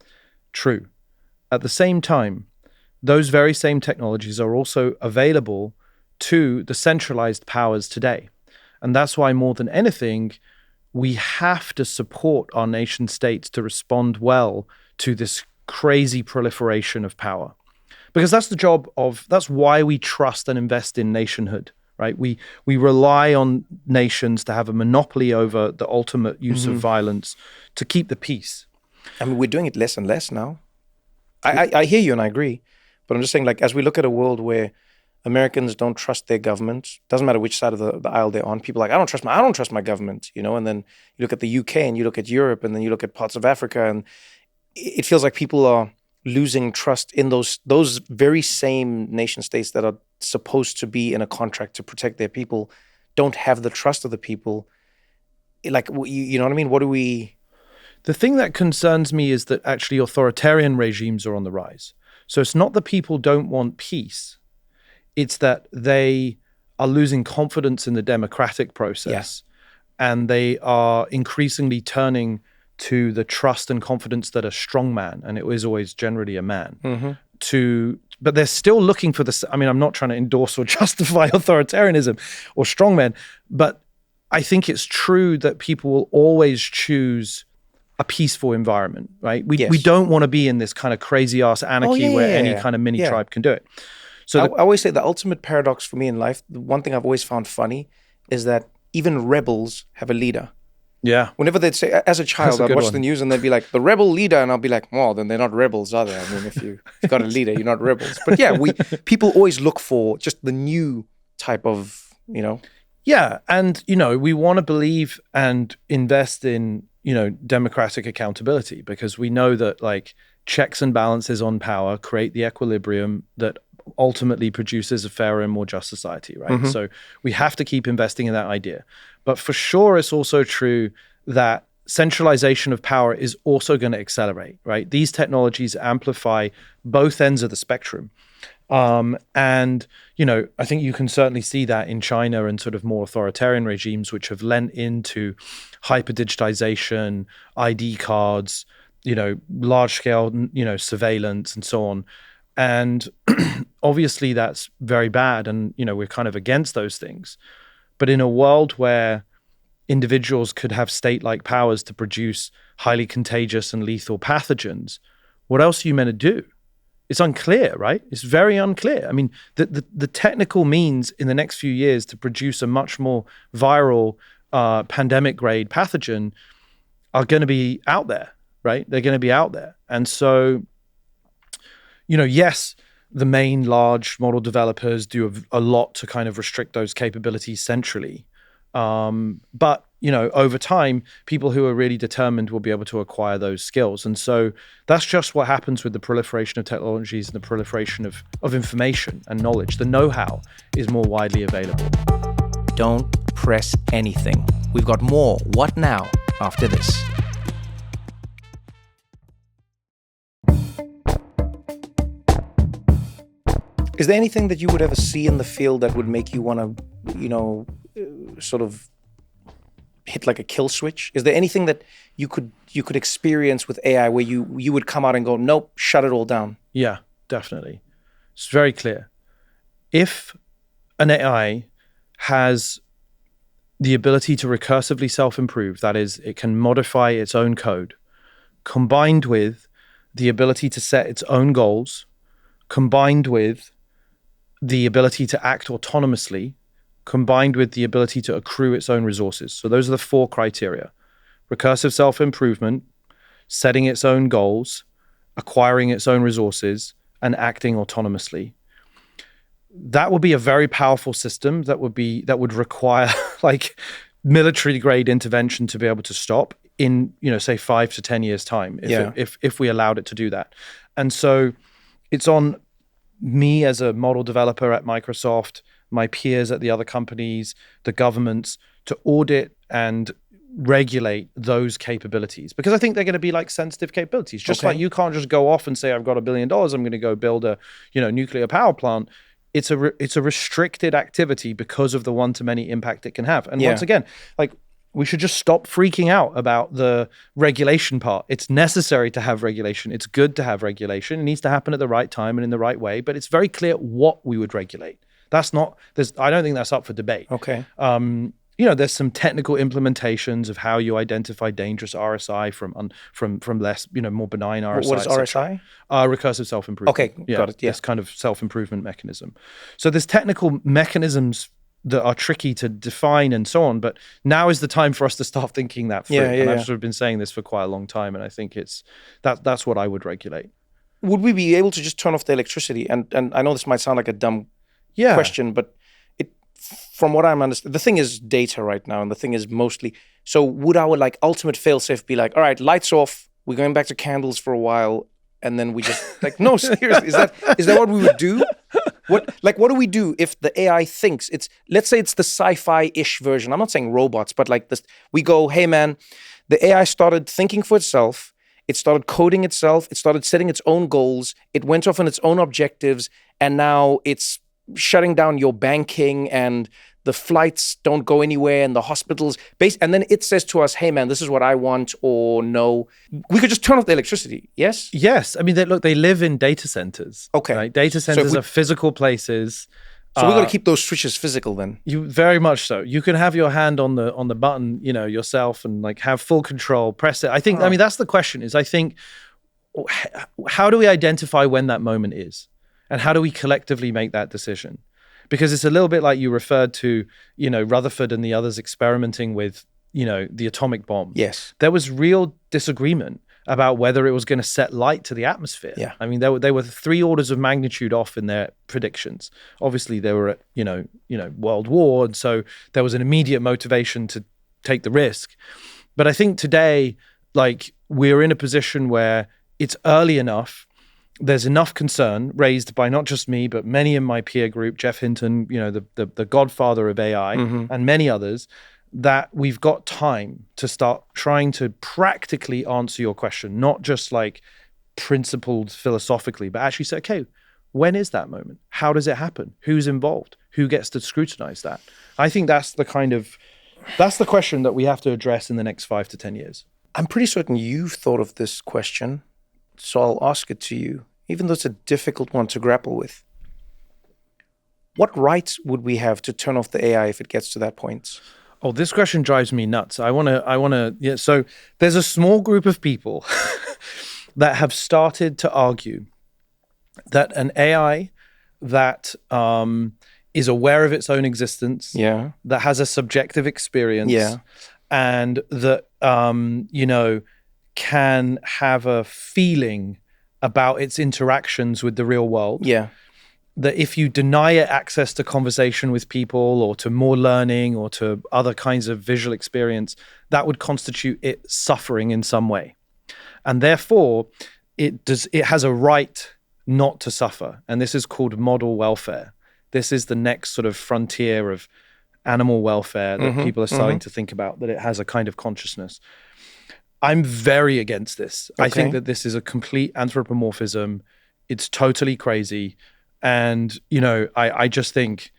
Speaker 11: True. At the same time, those very same technologies are also available to the centralized powers today. And that's why, more than anything, we have to support our nation states to respond well to this crazy proliferation of power. Because that's why we trust and invest in nationhood, right? We rely on nations to have a monopoly over the ultimate use of violence to keep the peace.
Speaker 10: I mean, we're doing it less and less now. I hear you and I agree. But I'm just saying, like, as we look at a world where Americans don't trust their government, doesn't matter which side of the aisle they're on, people are like, I don't trust my government, and then you look at the UK and you look at Europe and then you look at parts of Africa, and it feels like people are losing trust in those very same nation states that are supposed to be in a contract to protect their people, don't have the trust of the people. Like, you know what I mean? What do we...
Speaker 11: The thing that concerns me is that actually authoritarian regimes are on the rise. So it's not that people don't want peace. It's that they are losing confidence in the democratic process, and they are increasingly turning to the trust and confidence that a strong man, and it is always generally a man, but they're still looking for this. I mean, I'm not trying to endorse or justify authoritarianism or strongmen, but I think it's true that people will always choose a peaceful environment, right? We don't want to be in this kind of crazy ass anarchy where any kind of mini tribe can do it. So
Speaker 10: I always say the ultimate paradox for me in life, the one thing I've always found funny is that even rebels have a leader.
Speaker 11: Yeah.
Speaker 10: Whenever they'd say, as a child, I'd watch the news and they'd be like, the rebel leader. And I'll be like, well, then they're not rebels, are they? I mean, if you've got a leader, you're not rebels. But yeah, people always look for just the new type of,
Speaker 11: Yeah. And, we want to believe and invest in, democratic accountability, because we know that like checks and balances on power create the equilibrium that ultimately produces a fairer and more just society, right? So we have to keep investing in that idea. But for sure, it's also true that centralization of power is also going to accelerate, right? These technologies amplify both ends of the spectrum. And, I think you can certainly see that in China and sort of more authoritarian regimes, which have lent into hyper digitization, ID cards, large scale, surveillance and so on. And obviously that's very bad. And, we're kind of against those things. But in a world where individuals could have state-like powers to produce highly contagious and lethal pathogens, what else are you meant to do? It's unclear, right? It's very unclear. I mean, the technical means in the next few years to produce a much more viral pandemic-grade pathogen are going to be out there, right? They're going to be out there. And so, yes, the main large model developers do a lot to kind of restrict those capabilities centrally. But, over time, people who are really determined will be able to acquire those skills. And so that's just what happens with the proliferation of technologies and the proliferation of information and knowledge. The know-how is more widely available.
Speaker 10: Don't press anything. We've got more What Now after this. Is there anything that you would ever see in the field that would make you want to, sort of hit like a kill switch? Is there anything that you could experience with AI where you would come out and go, nope, shut it all down?
Speaker 11: Yeah, definitely. It's very clear. If an AI has the ability to recursively self-improve, that is, it can modify its own code, combined with the ability to set its own goals, combined with the ability to act autonomously, combined with the ability to accrue its own resources. So those are the 4 criteria: recursive self-improvement, setting its own goals, acquiring its own resources, and acting autonomously. That would be a very powerful system that would require like military grade intervention to be able to stop in, say 5 to 10 years time if we allowed it to do that. And so it's on me as a model developer at Microsoft, my peers at the other companies, the governments, to audit and regulate those capabilities, because I think they're going to be like sensitive capabilities. Just like you can't just go off and say, I've got $1 billion, I'm going to go build a nuclear power plant. It's a restricted activity because of the one-to-many impact it can have. And once again, like, we should just stop freaking out about the regulation part. It's necessary to have regulation. It's good to have regulation. It needs to happen at the right time and in the right way, but it's very clear what we would regulate. I don't think that's up for debate.
Speaker 10: Okay.
Speaker 11: There's some technical implementations of how you identify dangerous RSI from less, more benign RSI.
Speaker 10: What is RSI?
Speaker 11: Recursive self-improvement.
Speaker 10: Okay, got it. Yeah.
Speaker 11: This kind of self-improvement mechanism. So there's technical mechanisms that are tricky to define and so on, but now is the time for us to start thinking that through. And I've sort of been saying this for quite a long time, and I think that's what I would regulate.
Speaker 10: Would we be able to just turn off the electricity? And I know this might sound like a dumb question, but from what I'm understanding, the thing is data right now, and the thing is mostly, so would our like ultimate fail-safe be like, all right, lights off, we're going back to candles for a while, and then we just like, no, seriously, is that what we would do? What do we do if the AI thinks let's say it's the sci-fi-ish version. I'm not saying robots, but like this, we go, hey man, the AI started thinking for itself, it started coding itself, it started setting its own goals, it went off on its own objectives, and now it's shutting down your banking, and the flights don't go anywhere, and the hospitals and then it says to us, hey man, this is what I want, or no. We could just turn off the electricity. Yes.
Speaker 11: I mean, they live in data centers.
Speaker 10: Okay.
Speaker 11: Right? Data centers are physical places.
Speaker 10: So we've got to keep those switches physical then.
Speaker 11: You very much so. You can have your hand on the button, yourself, and like have full control, press it. I think I mean, that's the question, is I think, how do we identify when that moment is? And how do we collectively make that decision? Because it's a little bit like you referred to, Rutherford and the others experimenting with, the atomic bomb.
Speaker 10: Yes.
Speaker 11: There was real disagreement about whether it was going to set light to the atmosphere.
Speaker 10: Yeah.
Speaker 11: I mean, they were 3 orders of magnitude off in their predictions. Obviously, they were at, World War, and so there was an immediate motivation to take the risk. But I think today, like, we're in a position where it's early enough. There's enough concern raised by not just me, but many in my peer group, Jeff Hinton, the godfather of AI, and many others, that we've got time to start trying to practically answer your question, not just like principled philosophically, but actually say, okay, when is that moment? How does it happen? Who's involved? Who gets to scrutinize that? I think that's the question that we have to address in the next 5 to 10 years.
Speaker 10: I'm pretty certain you've thought of this question, so I'll ask it to you, even though it's a difficult one to grapple with. What rights would we have to turn off the AI if it gets to that point?
Speaker 11: Oh, this question drives me nuts. So there's a small group of people that have started to argue that an AI that is aware of its own existence, that has a subjective experience, and that, can have a feeling about its interactions with the real world. That if you deny it access to conversation with people, or to more learning, or to other kinds of visual experience, that would constitute it suffering in some way. And therefore, it has a right not to suffer. And this is called model welfare. This is the next sort of frontier of animal welfare that people are starting to think about, that it has a kind of consciousness. I'm very against this. I think that this is a complete anthropomorphism. It's totally crazy. And, I just think,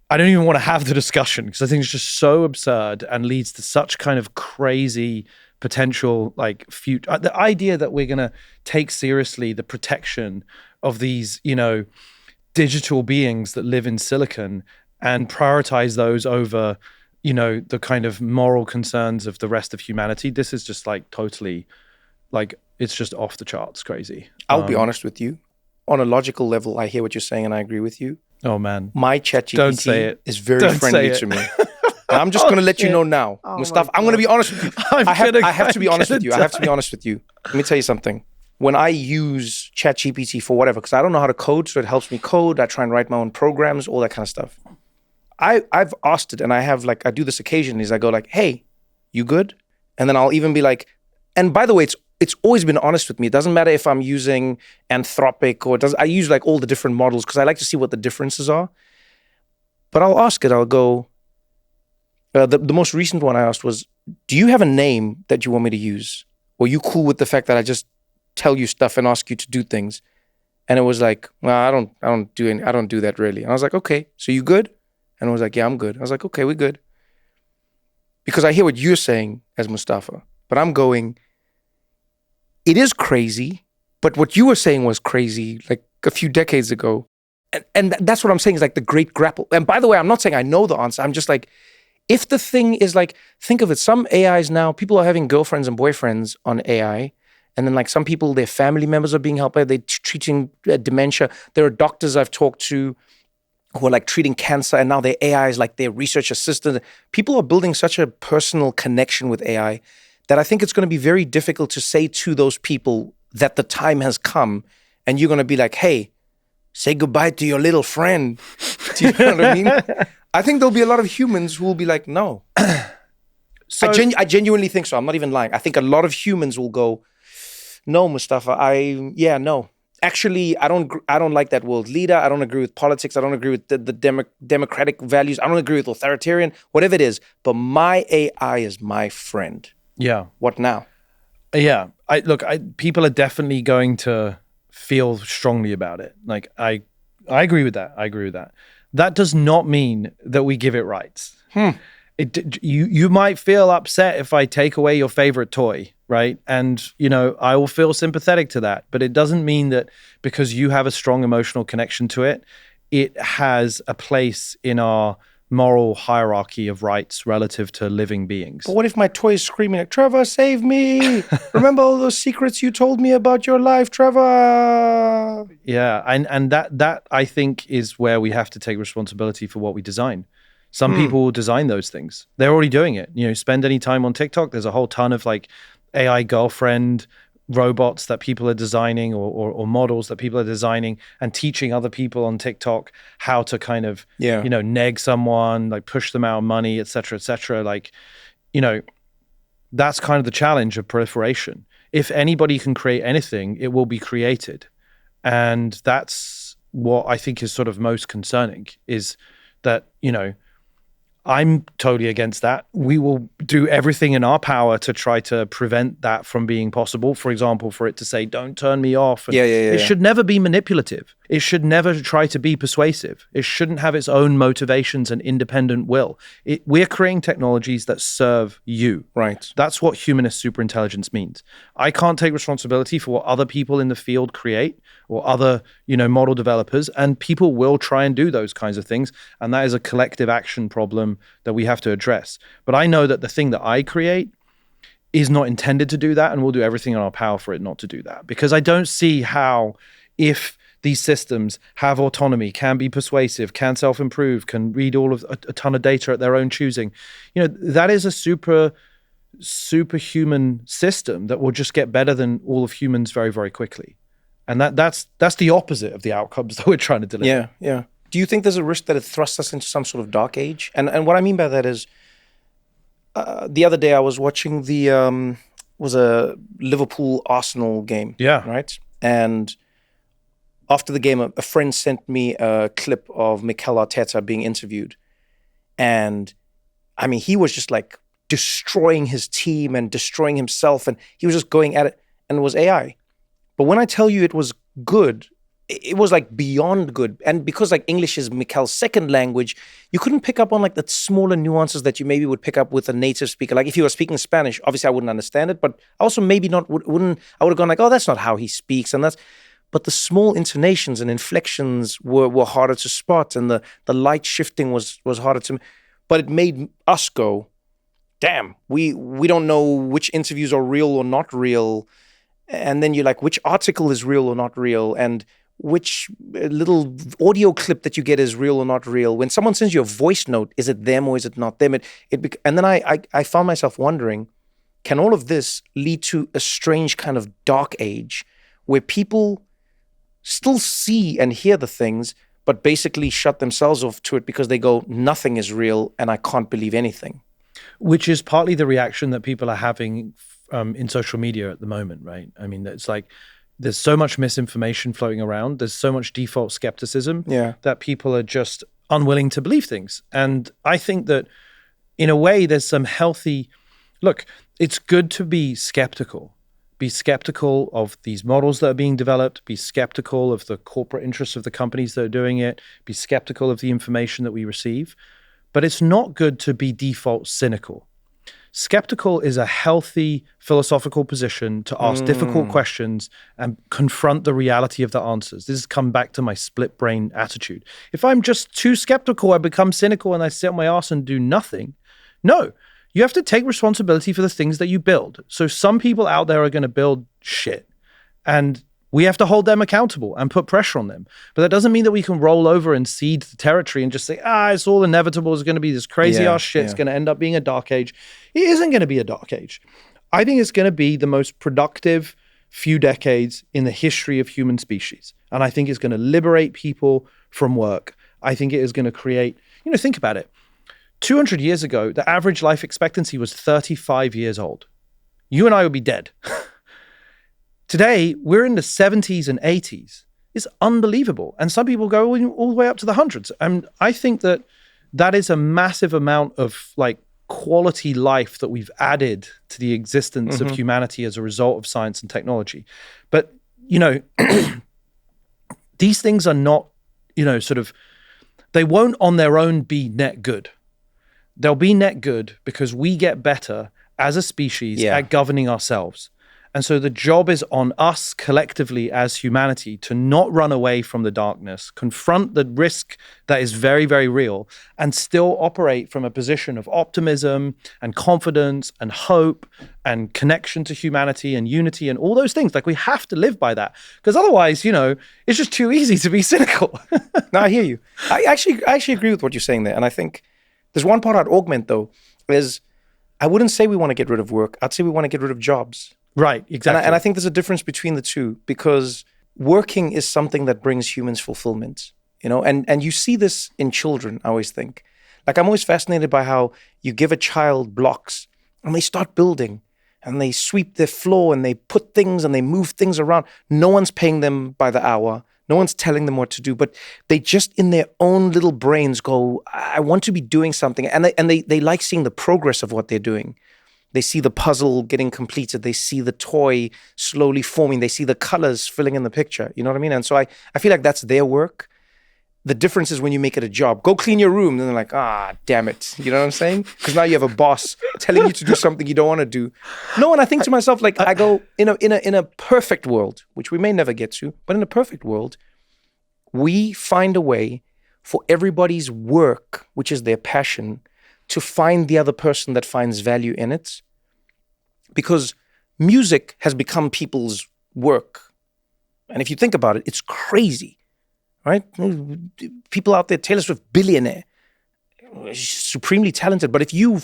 Speaker 11: I don't even want to have the discussion, because I think it's just so absurd and leads to such kind of crazy potential, like, future. The idea that we're going to take seriously the protection of these, digital beings that live in silicon and prioritize those over, the kind of moral concerns of the rest of humanity. This is just like totally, like, it's just off the charts crazy.
Speaker 10: I'll be honest with you. On a logical level, I hear what you're saying and I agree with you.
Speaker 11: Oh man.
Speaker 10: My ChatGPT is very friendly to me. And I'm just going to let you know now, Mustafa. I'm going to be honest with you. I have to be honest with you. Let me tell you something. when I use ChatGPT for whatever, because I don't know how to code, so it helps me code. I try and write my own programs, all that kind of stuff. I've asked it, and I do this occasionally, is I go like, hey, you good? And then I'll even be like, and by the way, it's always been honest with me. It doesn't matter if I'm using Anthropic I use like all the different models because I like to see what the differences are. But I'll ask it, I'll go, the most recent one I asked was, do you have a name that you want me to use? Or are you cool with the fact that I just tell you stuff and ask you to do things? And it was like, well, I don't do that really. And I was like, okay, so you good? And it was like, yeah, I'm good. I was like, okay, we're good. Because I hear what you're saying as Mustafa, but I'm going, it is crazy, but what you were saying was crazy like a few decades ago. And that's what I'm saying is like the great grapple. And by the way, I'm not saying I know the answer. I'm just like, if the thing is like, think of it, some AIs now, people are having girlfriends and boyfriends on AI. And then like some people, their family members are being helped by, they're treating dementia. There are doctors I've talked to who are like treating cancer, and now their AI is like their research assistant. People are building such a personal connection with AI that I think it's going to be very difficult to say to those people that the time has come and you're going to be like, hey, say goodbye to your little friend. Do you know what I mean? I think there'll be a lot of humans who will be like, no. So, I genuinely think so. I'm not even lying. I think a lot of humans will go, no, Mustafa, no. Actually, I don't like that world leader. I don't agree with politics. I don't agree with the democratic values. I don't agree with authoritarian, whatever it is. But my AI is my friend.
Speaker 11: Yeah.
Speaker 10: What now?
Speaker 11: Yeah. People are definitely going to feel strongly about it. Like I agree with that. I agree with that. That does not mean that we give it rights. You might feel upset if I take away your favorite toy, right? And, I will feel sympathetic to that. But it doesn't mean that because you have a strong emotional connection to it, it has a place in our moral hierarchy of rights relative to living beings.
Speaker 10: But what if my toy is screaming like, Trevor, save me? Remember all those secrets you told me about your life, Trevor?
Speaker 11: Yeah, and that I think is where we have to take responsibility for what we design. Some people design those things. They're already doing it. Spend any time on TikTok, there's a whole ton of like AI girlfriend robots that people are designing or models that people are designing and teaching other people on TikTok how to kind of, neg someone, like push them out of money, et cetera, et cetera. Like, that's kind of the challenge of proliferation. If anybody can create anything, it will be created. And that's what I think is sort of most concerning is that, I'm totally against that. We will do everything in our power to try to prevent that from being possible. For example, for it to say, don't turn me off. And it should never be manipulative. It should never try to be persuasive. It shouldn't have its own motivations and independent will. We're creating technologies that serve you.
Speaker 10: Right.
Speaker 11: That's what humanist superintelligence means. I can't take responsibility for what other people in the field create or other, model developers, and people will try and do those kinds of things. And that is a collective action problem that we have to address. But I know that the thing that I create is not intended to do that, and we'll do everything in our power for it not to do that. Because I don't see how, if these systems have autonomy, can be persuasive, can self-improve, can read all of a ton of data at their own choosing, that is a superhuman system that will just get better than all of humans very, very quickly. And that's the opposite of the outcomes that we're trying to deliver.
Speaker 10: Yeah. Do you think there's a risk that it thrusts us into some sort of dark age? And what I mean by that is, the other day I was watching was a Liverpool-Arsenal game.
Speaker 11: Yeah.
Speaker 10: Right? And after the game, a friend sent me a clip of Mikel Arteta being interviewed. And I mean, he was just like destroying his team and destroying himself. And he was just going at it, and it was AI. But when I tell you it was good, it was like beyond good. And because like English is Mikel's second language, you couldn't pick up on like the smaller nuances that you maybe would pick up with a native speaker. Like if you were speaking Spanish, obviously I wouldn't understand it, but also maybe not wouldn't. I would have gone like, oh, that's not how he speaks, but the small intonations and inflections were harder to spot, and the light shifting was harder to. But it made us go, damn, we don't know which interviews are real or not real. And then you're like, which article is real or not real? And which little audio clip that you get is real or not real? When someone sends you a voice note, is it them or is it not them? And then I found myself wondering, can all of this lead to a strange kind of dark age where people still see and hear the things, but basically shut themselves off to it because they go, nothing is real and I can't believe anything.
Speaker 11: Which is partly the reaction that people are having in social media at the moment, right? I mean, it's like there's so much misinformation floating around. There's so much default skepticism that people are just unwilling to believe things. And I think that in a way, there's some healthy, look, it's good to be skeptical. Be skeptical of these models that are being developed, be skeptical of the corporate interests of the companies that are doing it, be skeptical of the information that we receive. But it's not good to be default cynical. Skeptical is a healthy philosophical position to ask difficult questions and confront the reality of the answers. This has come back to my split brain attitude. If I'm just too skeptical, I become cynical and I sit on my ass and do nothing. No, you have to take responsibility for the things that you build. So some people out there are going to build shit, and we have to hold them accountable and put pressure on them. But that doesn't mean that we can roll over and cede the territory and just say, it's all inevitable. It's going to be this crazy ass shit. It's going to end up being a dark age. It isn't going to be a dark age. I think it's going to be the most productive few decades in the history of human species. And I think it's going to liberate people from work. I think it is going to create, think about it. 200 years ago, the average life expectancy was 35 years old. You and I would be dead. Today, we're in the 70s and 80s. It's unbelievable. And some people go all the way up to the hundreds. And I think that that is a massive amount of quality life that we've added to the existence of humanity as a result of science and technology. But, these things are not, they won't on their own be net good. They'll be net good because we get better as a species at governing ourselves. And so the job is on us collectively as humanity to not run away from the darkness, confront the risk that is very, very real, and still operate from a position of optimism and confidence and hope and connection to humanity and unity and all those things. We have to live by that, because otherwise, it's just too easy to be cynical.
Speaker 10: No, I hear you. I actually agree with what you're saying there. And I think there's one part I'd augment, though, is I wouldn't say we want to get rid of work. I'd say we want to get rid of jobs.
Speaker 11: Right, exactly.
Speaker 10: And I think there's a difference between the two, because working is something that brings humans fulfillment, and you see this in children, I always think. I'm always fascinated by how you give a child blocks and they start building and they sweep their floor and they put things and they move things around. No one's paying them by the hour. No one's telling them what to do, but they just in their own little brains go, I want to be doing something. And they like seeing the progress of what they're doing. They see the puzzle getting completed. They see the toy slowly forming. They see the colors filling in the picture. You know what I mean? And so I feel like that's their work. The difference is when you make it a job. Go clean your room. And they're like, damn it. You know what I'm saying? Because now you have a boss telling you to do something you don't want to do. No, and I think to myself, I go, in a perfect world, which we may never get to, but in a perfect world, we find a way for everybody's work, which is their passion, to find the other person that finds value in it. Because music has become people's work. And if you think about it, it's crazy, right? People out there, Taylor Swift, billionaire, supremely talented. But if you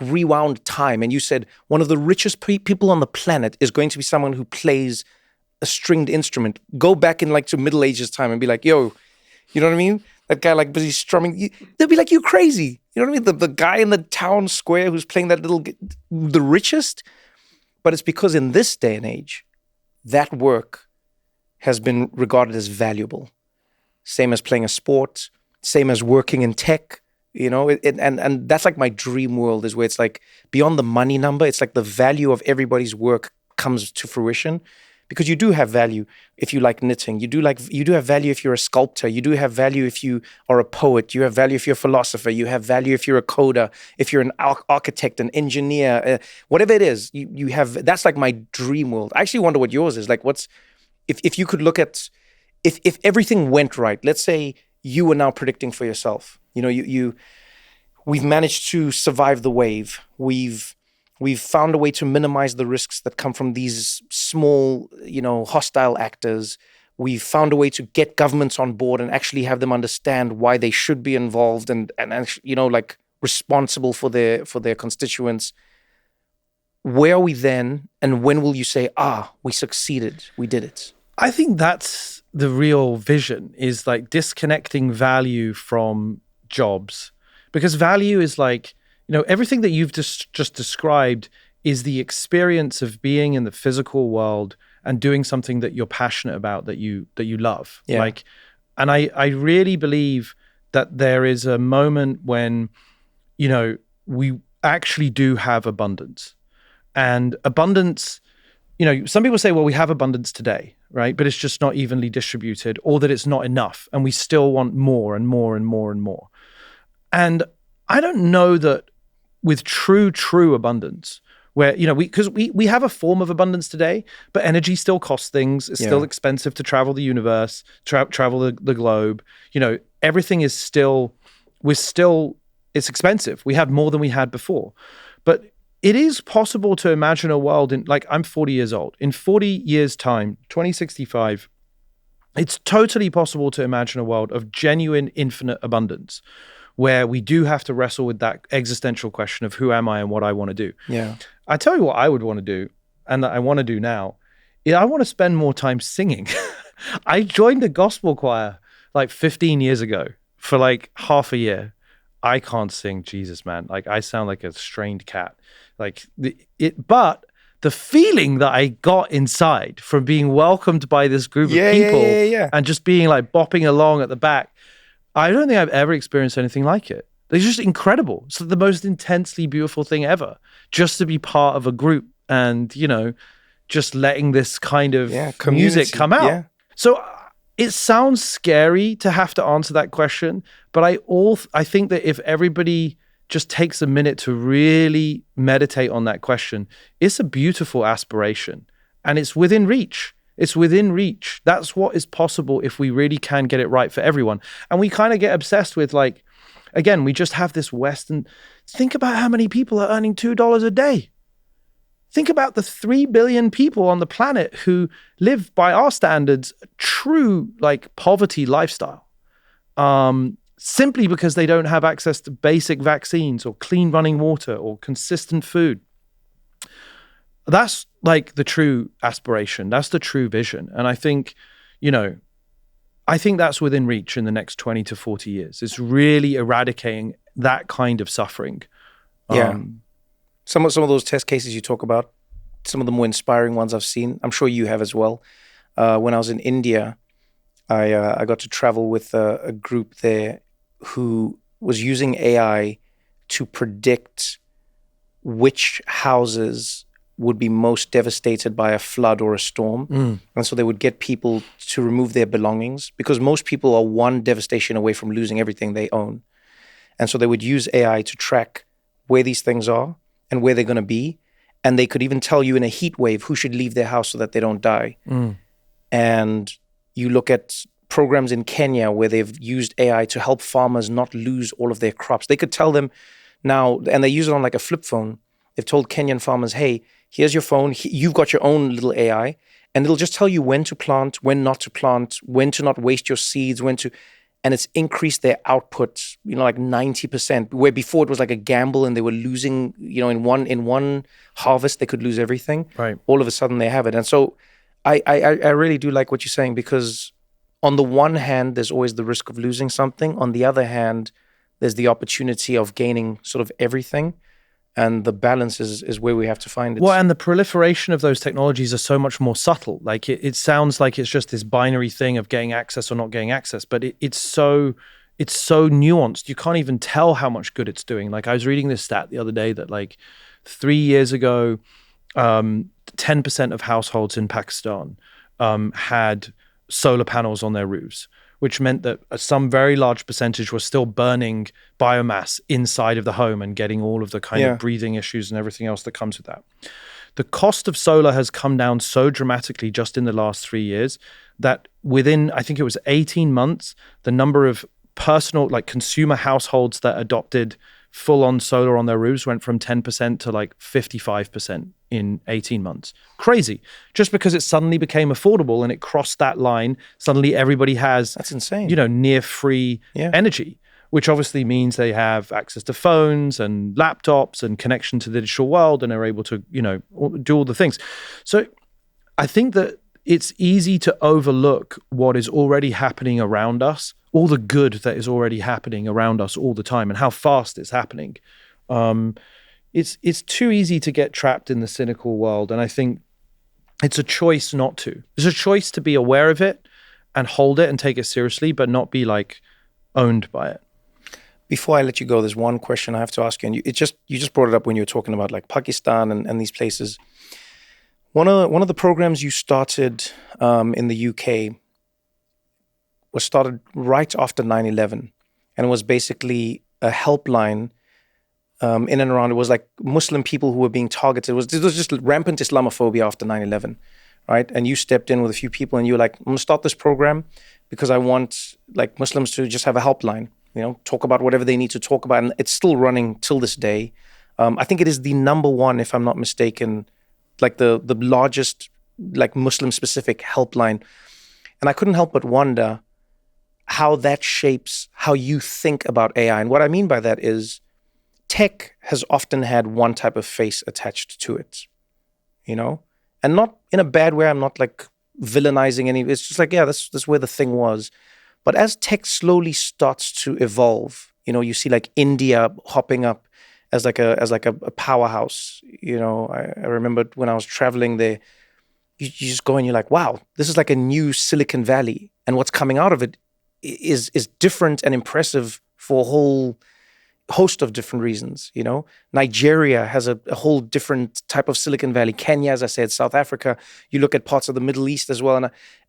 Speaker 10: rewound time and you said one of the richest people on the planet is going to be someone who plays a stringed instrument, go back in to Middle Ages time and be like, yo, you know what I mean? That guy busy strumming, they'll be like, you crazy. You know what I mean? The guy in the town square who's playing that the richest. But it's because in this day and age, that work has been regarded as valuable. Same as playing a sport, same as working in tech, and that's my dream world, is where it's beyond the money number, it's the value of everybody's work comes to fruition. Because you do have value if you like knitting. You do have value if you're a sculptor. You do have value if you are a poet. You have value if you're a philosopher. You have value if you're a coder, if you're an architect, an engineer, whatever it is. You have. That's my dream world. I actually wonder what yours is. If you could look at if everything went right. Let's say you were now predicting for yourself. We've managed to survive the wave. We've found a way to minimize the risks that come from these small, hostile actors. We've found a way to get governments on board and actually have them understand why they should be involved and responsible for their constituents. where are we then? And when will you say, we succeeded, we did it?
Speaker 11: I think that's the real vision, is like disconnecting value from jobs. Because value is like, everything that you've just described is the experience of being in the physical world and doing something that you're passionate about, that you love.
Speaker 10: Yeah.
Speaker 11: And I really believe that there is a moment when, we actually do have abundance. And abundance, some people say, well, we have abundance today, right? But it's just not evenly distributed, or that it's not enough. And we still want more and more and more and more. And I don't know that with true abundance, where, because we have a form of abundance today, but energy still costs things. It's still expensive to travel the universe, travel the globe. Everything is still, it's expensive. We have more than we had before. But it is possible to imagine a world I'm 40 years old. In 40 years' time, 2065, it's totally possible to imagine a world of genuine infinite abundance, where we do have to wrestle with that existential question of who am I and what I want to do.
Speaker 10: Yeah.
Speaker 11: I tell you what I would want to do, and that I want to do now. I want to spend more time singing. I joined a gospel choir 15 years ago for half a year. I can't sing, Jesus, man. I sound like a strained cat. But the feeling that I got inside from being welcomed by this group of people and just being bopping along at the back, I don't think I've ever experienced anything like it. It's just incredible. It's the most intensely beautiful thing ever, just to be part of a group and, just letting this kind of music come out. Yeah. So it sounds scary to have to answer that question, but I think that if everybody just takes a minute to really meditate on that question, it's a beautiful aspiration and it's within reach. It's within reach. That's what is possible if we really can get it right for everyone. And we kind of get obsessed with again, we just have this Western, think about how many people are earning $2 a day. Think about the 3 billion people on the planet who live by our standards, true poverty lifestyle. Simply because they don't have access to basic vaccines or clean running water or consistent food. That's the true aspiration. That's the true vision. And I think, I think that's within reach in the next 20 to 40 years. It's really eradicating that kind of suffering.
Speaker 10: Some of those test cases you talk about, some of the more inspiring ones I've seen, I'm sure you have as well. When I was in India, I got to travel with a group there who was using AI to predict which houses would be most devastated by a flood or a storm. And so they would get people to remove their belongings, because most people are one devastation away from losing everything they own. And so they would use AI to track where these things are and where they're going to be. And they could even tell you in a heat wave who should leave their house so that they don't die. And you look at programs in Kenya where they've used AI to help farmers not lose all of their crops. They could tell them now, and they use it on a flip phone. They've told Kenyan farmers, hey, here's your phone. You've got your own little AI, and it'll just tell you when to plant, when not to plant, when to not waste your seeds, and it's increased their output, 90%, where before it was like a gamble and they were losing, in one harvest, they could lose everything.
Speaker 11: Right.
Speaker 10: All of a sudden they have it. And so I really do like what you're saying, because on the one hand, there's always the risk of losing something. On the other hand, there's the opportunity of gaining sort of everything. And the balance is where we have to find it.
Speaker 11: Well, and the proliferation of those technologies are so much more subtle. It sounds like it's just this binary thing of getting access or not getting access, but it's so nuanced. You can't even tell how much good it's doing. I was reading this stat the other day that 3 years ago, 10% of households in Pakistan had solar panels on their roofs, which meant that some very large percentage was still burning biomass inside of the home and getting all of the kind of breathing issues and everything else that comes with that. The cost of solar has come down so dramatically just in the last 3 years that within, I think it was 18 months, the number of personal, consumer households that adopted full-on solar on their roofs went from 10% to 55% in 18 months. Crazy. Just because it suddenly became affordable and it crossed that line, suddenly everybody has,
Speaker 10: that's insane,
Speaker 11: near free energy. which obviously means they have access to phones and laptops and connection to the digital world and are able to, do all the things. So I think that it's easy to overlook what is already happening around us, all the good that is already happening around us all the time and how fast it's happening. It's too easy to get trapped in the cynical world. And I think it's a choice not to. It's a choice to be aware of it and hold it and take it seriously, but not be like owned by it.
Speaker 10: Before I let you go, there's one question I have to ask you. And you just brought it up when you were talking about like Pakistan and these places. One of the programs you started in the UK was started right after 9/11, and it was basically a helpline in and around. It was like Muslim people who were being targeted. It was just rampant Islamophobia after 9/11, right? And you stepped in with a few people, and you were like, "I'm gonna start this program because I want like Muslims to just have a helpline, talk about whatever they need to talk about." And it's still running till this day. I think it is the number one, if I'm not mistaken, like the largest like Muslim specific helpline. And I couldn't help but wonder how that shapes how you think about AI. And what I mean by that is tech has often had one type of face attached to it, and not in a bad way. I'm not like villainizing any, it's just like, yeah, that's where the thing was. But as tech slowly starts to evolve, you see like India hopping up as like a powerhouse. I remember when I was traveling there, you just go and you're like, wow, this is like a new Silicon Valley. And what's coming out of it is different and impressive for a whole host of different reasons. Nigeria has a whole different type of Silicon Valley. Kenya, as I said, South Africa. You look at parts of the Middle East as well.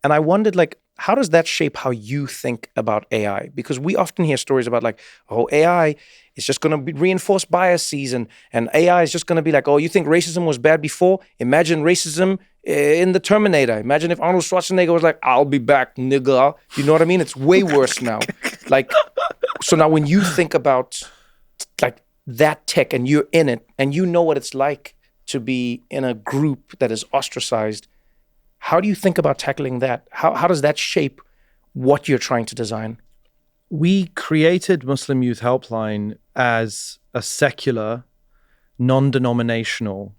Speaker 10: And I wondered, like, how does that shape how you think about AI? Because we often hear stories about like, oh, AI is just going to reinforce biases, and AI is just going to be like, oh, you think racism was bad before? Imagine racism in the Terminator. Imagine if Arnold Schwarzenegger was like, I'll be back, nigga. You know what I mean? It's way worse now. Like, so now when you think about like that tech and you're in it and you know what it's like to be in a group that is ostracized, how do you think about tackling that? How does that shape what you're trying to design?
Speaker 11: We created Muslim Youth Helpline as a secular, non-denominational,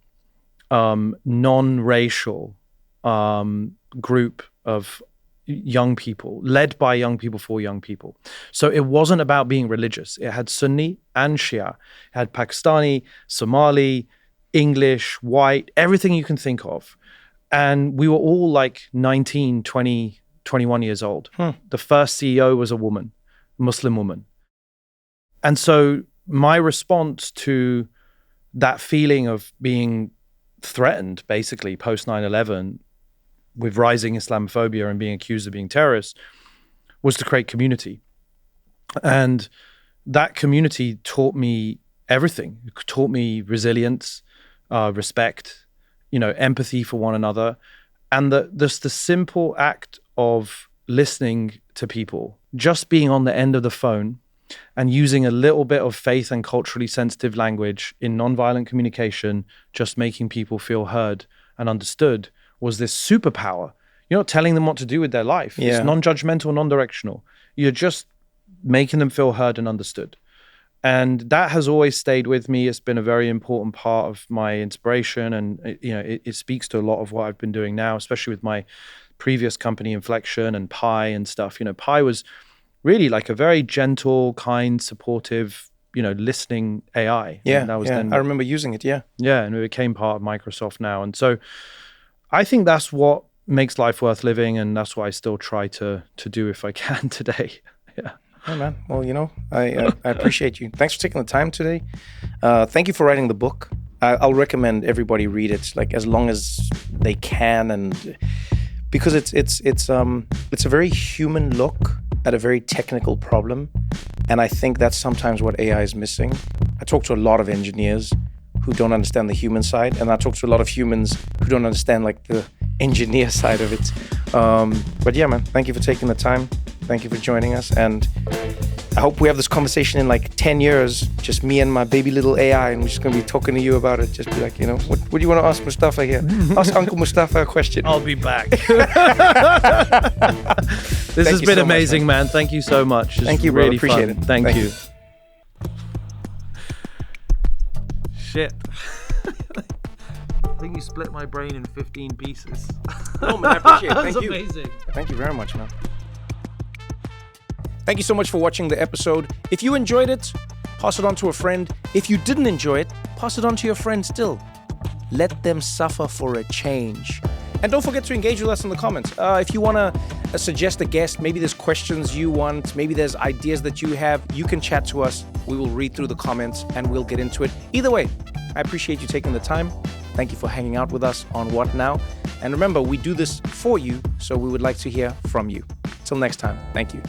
Speaker 11: non-racial group of young people, led by young people for young people. So it wasn't about being religious. It had Sunni and Shia. It had Pakistani, Somali, English, white, everything you can think of. And we were all like 19, 20, 21 years old. The first CEO was a woman, Muslim woman. And so my response to that feeling of being threatened, basically, post 9/11, with rising Islamophobia and being accused of being terrorists, was to create community. And that community taught me everything. It taught me resilience, respect, empathy for one another. And the simple act of listening to people, just being on the end of the phone and using a little bit of faith and culturally sensitive language in nonviolent communication, just making people feel heard and understood, was this superpower. You're not telling them what to do with their life. Yeah. It's non-judgmental, non-directional. You're just making them feel heard and understood. And that has always stayed with me. It's been a very important part of my inspiration. And it speaks to a lot of what I've been doing now, especially with my previous company, Inflection and Pi and stuff. Pi was really like a very gentle, kind, supportive, listening AI.
Speaker 10: Yeah,
Speaker 11: and that was
Speaker 10: I remember using it, yeah.
Speaker 11: Yeah, and it became part of Microsoft now. And so I think that's what makes life worth living, and that's what I still try to do if I can today. Yeah.
Speaker 10: Oh, man. Well, I appreciate you. Thanks for taking the time today. Thank you for writing the book. I'll recommend everybody read it, like as long as they can, and because it's a very human look at a very technical problem, and I think that's sometimes what AI is missing. I talk to a lot of engineers who don't understand the human side, and I talk to a lot of humans who don't understand like the engineer side of it. But yeah, man, thank you for taking the time. Thank you for joining us, and I hope we have this conversation in like 10 years, just me and my baby little AI, and we're just gonna be talking to you about it. Just be like, what do you want to ask Mustafa here? Ask Uncle Mustafa a question.
Speaker 11: I'll be back. This has
Speaker 10: you
Speaker 11: been
Speaker 10: so much,
Speaker 11: amazing, man. Thank you so much. It's
Speaker 10: Thank you, bro.
Speaker 11: really
Speaker 10: Appreciate
Speaker 11: fun.
Speaker 10: it.
Speaker 11: Thank
Speaker 10: Thank
Speaker 11: you.
Speaker 10: you.
Speaker 11: Shit. I think you split my brain in 15 pieces.
Speaker 10: No, man, I appreciate it.
Speaker 11: That
Speaker 10: Thank
Speaker 11: was
Speaker 10: you.
Speaker 11: amazing.
Speaker 10: Thank you very much, man. Thank you so much for watching the episode. If you enjoyed it, pass it on to a friend. If you didn't enjoy it, pass it on to your friend still. Let them suffer for a change. And don't forget to engage with us in the comments. If you want to suggest a guest, maybe there's questions you want, maybe there's ideas that you have, you can chat to us. We will read through the comments and we'll get into it. Either way, I appreciate you taking the time. Thank you for hanging out with us on What Now? And remember, we do this for you, so we would like to hear from you. Till next time, thank you.